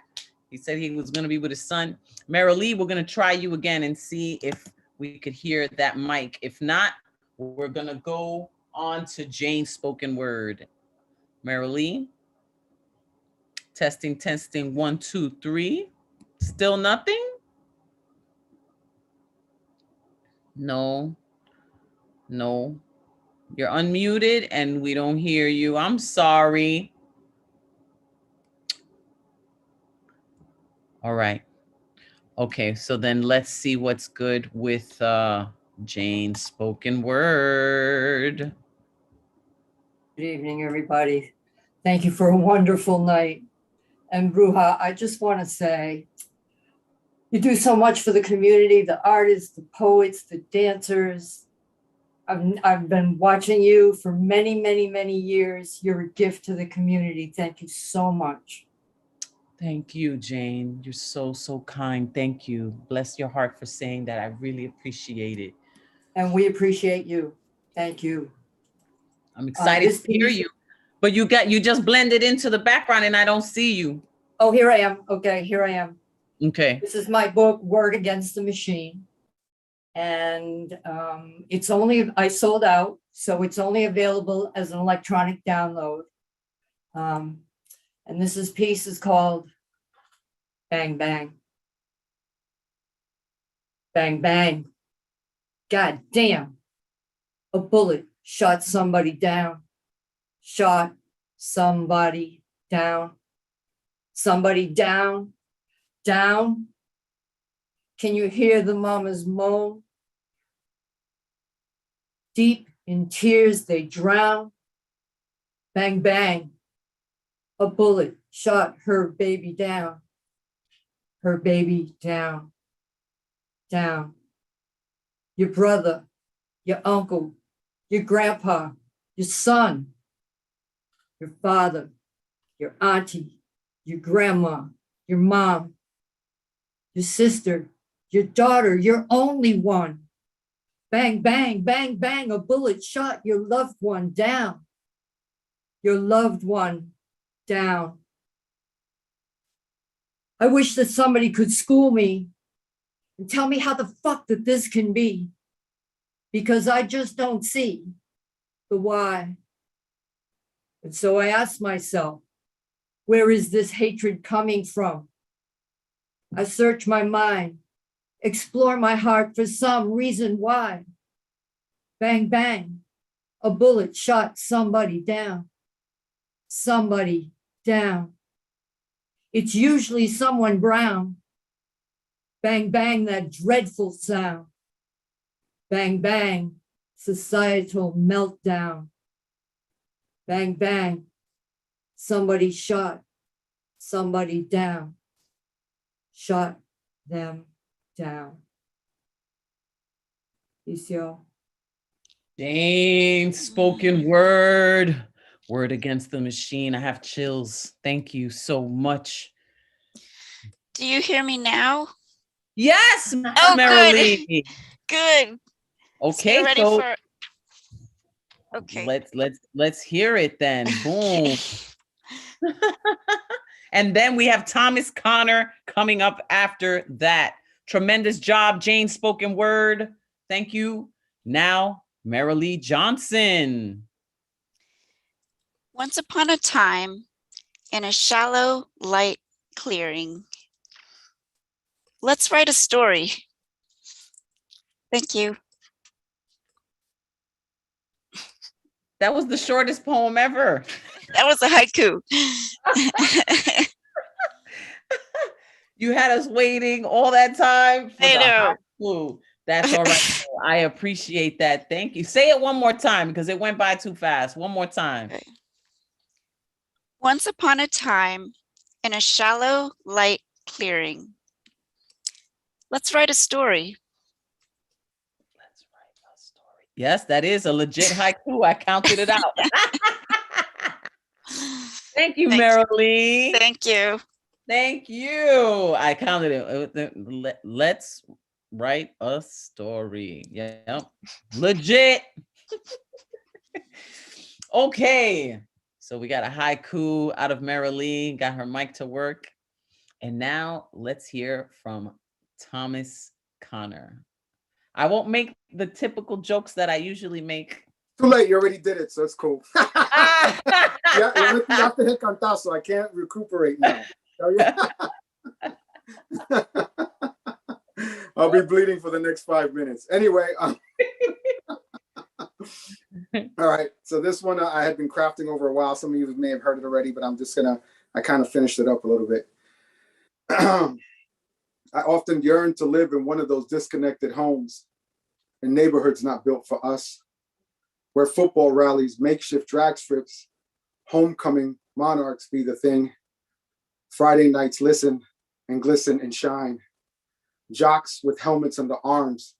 He said he was going to be with his son. Marilee, we're going to try you again and see if we could hear that mic. If not, we're going to go on to Jane's spoken word. Marilee? Testing, testing, 1, 2, 3. Still nothing? No. No. You're unmuted and we don't hear you. I'm sorry. All right. Okay, so then let's see what's good with Jane's spoken word. Good evening, everybody. Thank you for a wonderful night. And Bruja, I just want to say, you do so much for the community, the artists, the poets, the dancers. I've been watching you for many, many, many years. You're a gift to the community. Thank you so much. Thank you, Jane. You're so, so kind. Thank you. Bless your heart for saying that. I really appreciate it. And we appreciate you. Thank you. I'm excited to hear you. But you just blended into the background and I don't see you. Oh, here I am. Okay, here I am. Okay. This is my book, Word Against the Machine. And I sold out, so it's only available as an electronic download. And this piece is called Bang Bang. Bang Bang. God damn. A bullet shot somebody down. Shot somebody down. Somebody down. Down. Can you hear the mama's moan? Deep in tears they drown. Bang, bang. A bullet shot her baby down. Her baby down. Down. Your brother, your uncle, your grandpa, your son, your father, your auntie, your grandma, your mom, your sister, your daughter, your only one. Bang, bang, bang, bang, a bullet shot your loved one down. Your loved one down. I wish that somebody could school me and tell me how the fuck that this can be, because I just don't see the why. And so I ask myself, where is this hatred coming from? I search my mind, explore my heart for some reason why. Bang, bang, a bullet shot somebody down. Somebody down. It's usually someone brown. Bang, bang, that dreadful sound. Bang, bang, societal meltdown. Bang, bang, somebody shot somebody down. Shot them down. Peace, y'all. Jane, spoken word. Word against the machine. I have chills. Thank you so much. Do you hear me now? Yes, oh, Marilee. Good. Good. Okay, ready so for... Okay. Let's hear it then. Boom. And then we have Thomas Connor coming up after that. Tremendous job, Jane, spoken word. Thank you. Now, Marilee Johnson. Once upon a time, in a shallow light clearing. Let's write a story. Thank you. That was the shortest poem ever. That was a haiku. You had us waiting all that time for I the know. haiku. That's all right. I appreciate that. Thank you. Say it one more time because it went by too fast. One more time. Okay. Once upon a time, in a shallow light clearing. Let's write a story. Yes, that is a legit haiku. I counted it out. Thank you, Marilee. Thank you. Thank you. I counted it. Let's write a story. Yep. Legit. Okay. So we got a haiku out of Marilee, got her mic to work. And now let's hear from Thomas Connor. I won't make the typical jokes that I usually make. Too late, you already did it, so it's cool. Yeah, you have to hit cantazo. I can't recuperate now. I'll be bleeding for the next 5 minutes. Anyway, all right. So this one I had been crafting over a while. Some of you may have heard it already, but I kind of finished it up a little bit. I often yearn to live in one of those disconnected homes in neighborhoods not built for us, where football rallies, makeshift drag strips, homecoming monarchs be the thing. Friday nights listen and glisten and shine. Jocks with helmets under arms,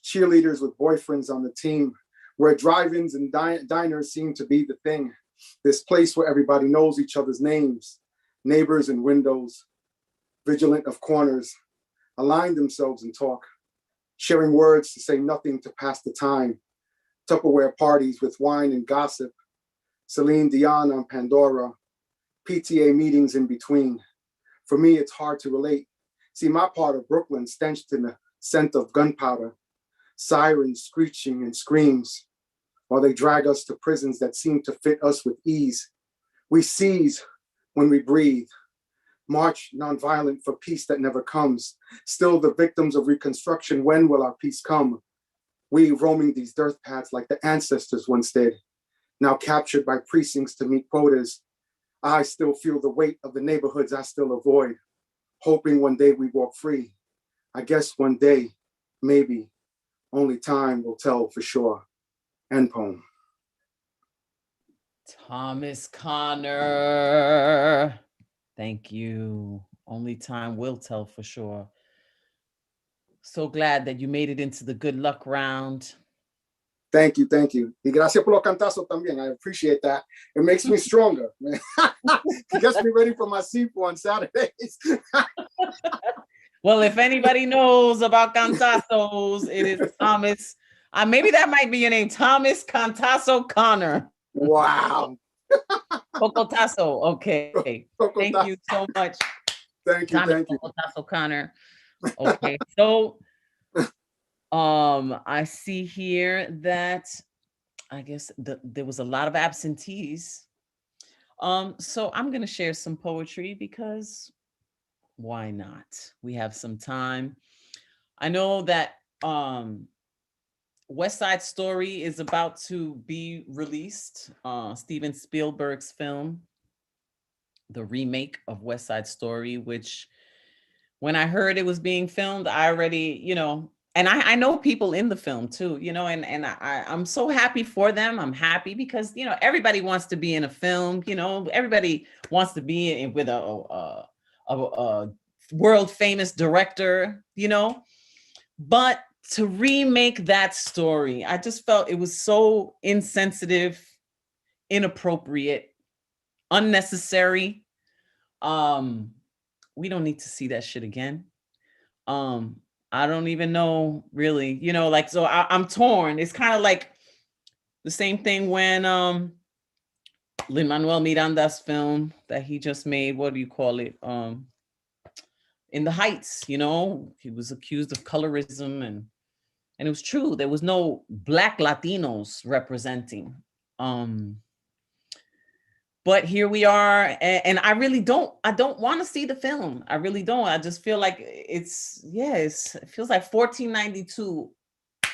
cheerleaders with boyfriends on the team, where drive-ins and diners seem to be the thing. This place where everybody knows each other's names, neighbors and windows, vigilant of corners, align themselves and talk, sharing words to say nothing to pass the time. Tupperware parties with wine and gossip, Celine Dion on Pandora, PTA meetings in between. For me, it's hard to relate. See, my part of Brooklyn stenched in the scent of gunpowder, sirens screeching and screams, while they drag us to prisons that seem to fit us with ease. We seize when we breathe, march nonviolent for peace that never comes. Still the victims of Reconstruction, when will our peace come? We roaming these dirt paths like the ancestors once did, now captured by precincts to meet quotas. I still feel the weight of the neighborhoods I still avoid, hoping one day we walk free. I guess one day, maybe, only time will tell for sure. End poem. Thomas Connor. Thank you. Only time will tell for sure. So glad that you made it into the good luck round. Thank you, thank you. Y gracias por los cantazos también. I appreciate that. It makes me stronger. It gets me ready for my SIPO on Saturdays. Well, if anybody knows about cantazos, it is Thomas. Maybe that might be your name, Thomas Cantazo Connor. Wow. Cocotazo. Okay. Thank you so much. Thank you, Thomas thank you. Cocotazo Connor. Okay, so I see here that I guess there was a lot of absentees. So I'm gonna share some poetry because why not? We have some time. I know that West Side Story is about to be released. Steven Spielberg's film, the remake of West Side Story, which when I heard it was being filmed, I already, and I know people in the film too, and I'm so happy for them. I'm happy because, everybody wants to be in a film, everybody wants to be with a world famous director, but to remake that story, I just felt it was so insensitive, inappropriate, unnecessary. We don't need to see that shit again. I don't even know really, so I'm torn. It's kind of like the same thing when Lin-Manuel Miranda's film that he just made. What do you call it? In the Heights, you know, he was accused of colorism, and it was true. There was no Black Latinos representing. But here we are, and I really don't want to see the film. I really don't. I just feel like it feels like 1492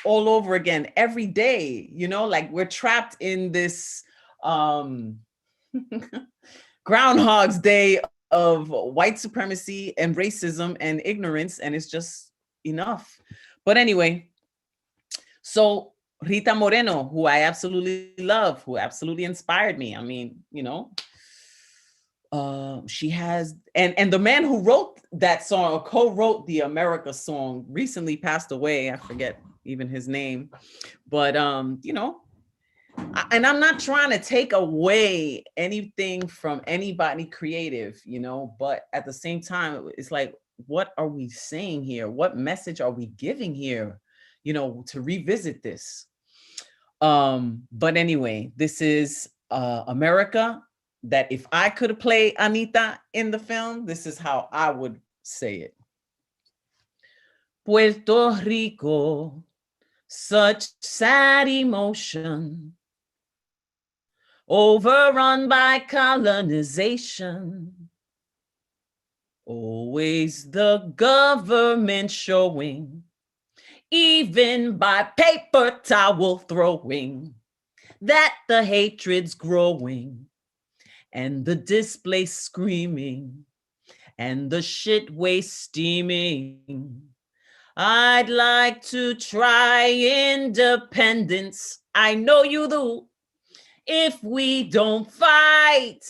all over again every day, you know, like we're trapped in this Groundhog's Day of white supremacy and racism and ignorance, and it's just enough. But anyway, so Rita Moreno, who I absolutely love, who absolutely inspired me. I mean, you know, she has, and the man who wrote that song or co-wrote the America song recently passed away. I forget even his name, but you know, and I'm not trying to take away anything from anybody creative, you know, but at the same time, it's like, what are we saying here? What message are we giving here, you know, to revisit this? But anyway, this is America, that if I could play Anita in the film, this is how I would say it. Puerto Rico, such sad emotion, overrun by colonization. Always the government showing, even by paper towel throwing, that the hatred's growing, and the displaced screaming, and the shit waste steaming. I'd like to try independence. I know you do. If we don't fight,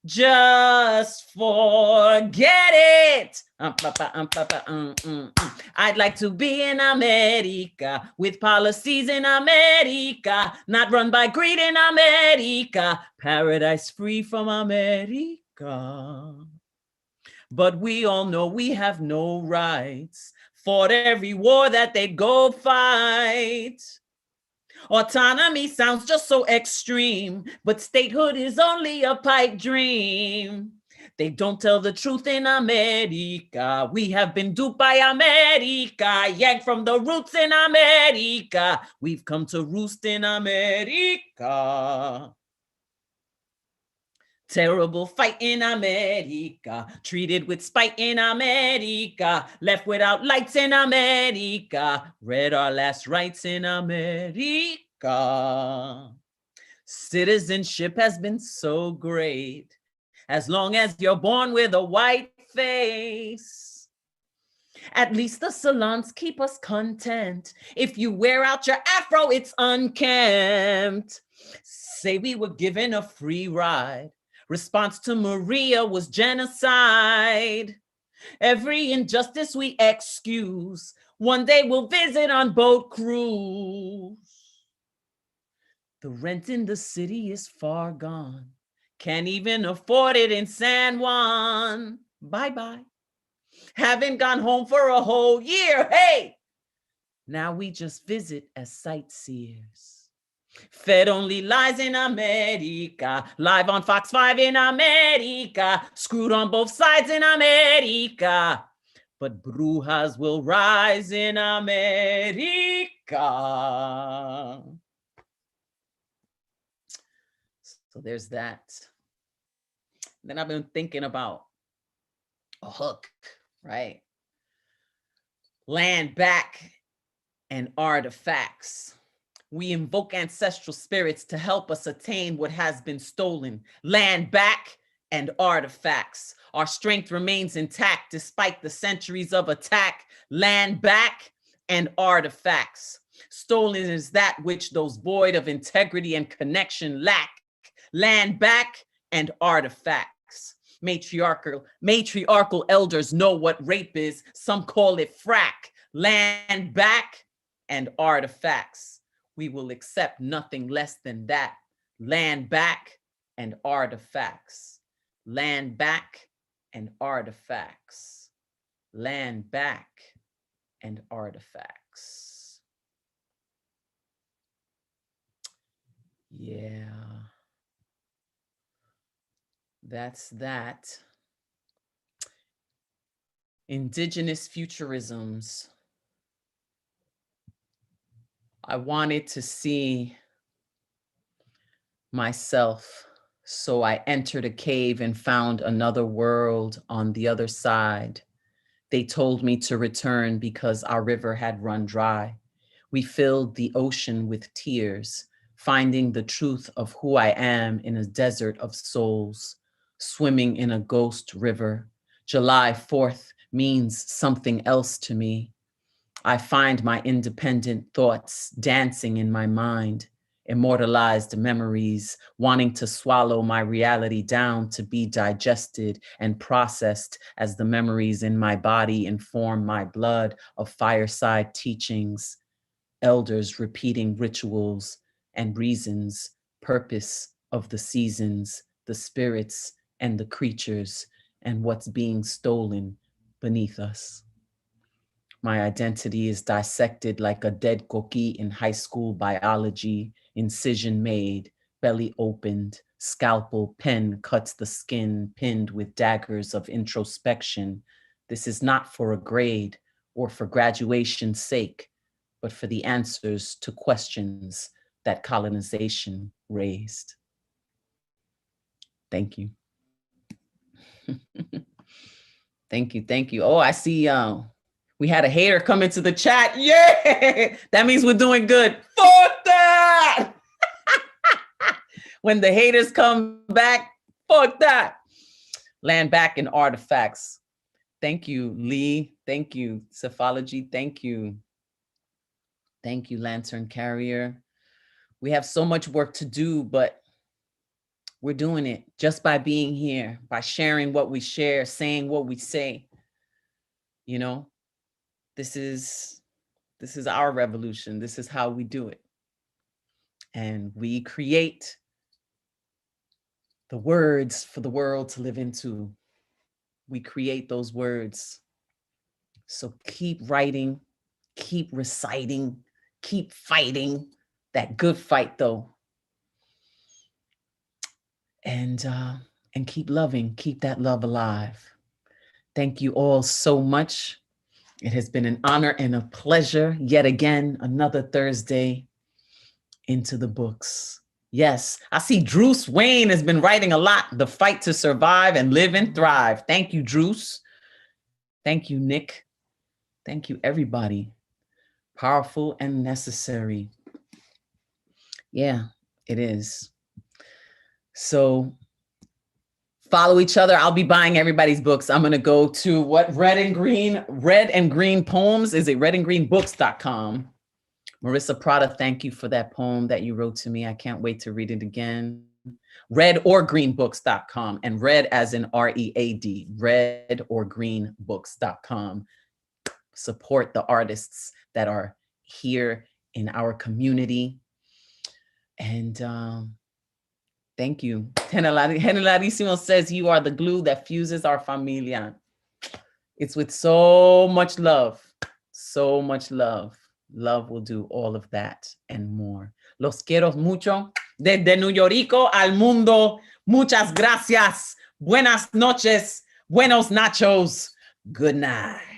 just forget it. I'd like to be in America, with policies in America, not run by greed in America, paradise free from America. But we all know we have no rights, fought every war that they go fight. Autonomy sounds just so extreme, but statehood is only a pipe dream. They don't tell the truth in America. We have been duped by America, yanked from the roots in America. We've come to roost in America. Terrible fight in America, treated with spite in America, left without lights in America, read our last rights in America. Citizenship has been so great, as long as you're born with a white face. At least the salons keep us content. If you wear out your afro, it's unkempt. Say we were given a free ride. Response to Maria was genocide. Every injustice we excuse. One day we'll visit on boat cruise. The rent in the city is far gone. Can't even afford it in San Juan. Bye-bye. Haven't gone home for a whole year. Hey! Now we just visit as sightseers. Fed only lies in America, live on Fox 5 in America, screwed on both sides in America, but brujas will rise in America. So there's that. Then I've been thinking about a hook, right? Land back and artifacts. We invoke ancestral spirits to help us attain what has been stolen. Land back and artifacts. Our strength remains intact despite the centuries of attack. Land back and artifacts. Stolen is that which those void of integrity and connection lack. Land back and artifacts. Matriarchal elders know what rape is. Some call it frack. Land back and artifacts. We will accept nothing less than that. Land back and artifacts. Land back and artifacts. Land back and artifacts. Yeah. That's that. Indigenous futurisms. I wanted to see myself, so I entered a cave and found another world on the other side. They told me to return because our river had run dry. We filled the ocean with tears, finding the truth of who I am in a desert of souls, swimming in a ghost river. July 4th means something else to me. I find my independent thoughts dancing in my mind, immortalized memories, wanting to swallow my reality down to be digested and processed as the memories in my body inform my blood of fireside teachings, elders repeating rituals and reasons, purpose of the seasons, the spirits and the creatures, and what's being stolen beneath us. My identity is dissected like a dead coquille in high school biology, incision made, belly opened, scalpel pen cuts the skin, pinned with daggers of introspection. This is not for a grade or for graduation's sake, but for the answers to questions that colonization raised. Thank you. Thank you. Oh, I see we had a hater come into the chat. Yeah, that means we're doing good. Fuck that! When the haters come back, fuck that. Land back in artifacts. Thank you, Lee. Thank you, Cephology. Thank you. Thank you, Lantern Carrier. We have so much work to do, but we're doing it just by being here, by sharing what we share, saying what we say. You know, this is our revolution. This is how we do it. And we create the words for the world to live into. We create those words. So keep writing, keep reciting, keep fighting that good fight though. And keep loving, keep that love alive. Thank you all so much. It has been an honor and a pleasure. Yet again, another Thursday into the books. Yes, I see Druce Wayne has been writing a lot. The fight to survive and live and thrive. Thank you, Druce. Thank you, Nick. Thank you, everybody. Powerful and necessary. Yeah, it is. So follow each other. I'll be buying everybody's books. I'm going to go to what? Red and Green Poems. Is it redandgreenbooks.com? Marissa Prada, thank you for that poem that you wrote to me. I can't wait to read it again. Redorgreenbooks.com, and red as in READ, redorgreenbooks.com. Support the artists that are here in our community. And thank you. Generalissimo says, you are the glue that fuses our familia. It's with so much love, so much love. Love will do all of that and more. Los quiero mucho. Desde New York al mundo. Muchas gracias. Buenas noches. Buenos nachos. Good night.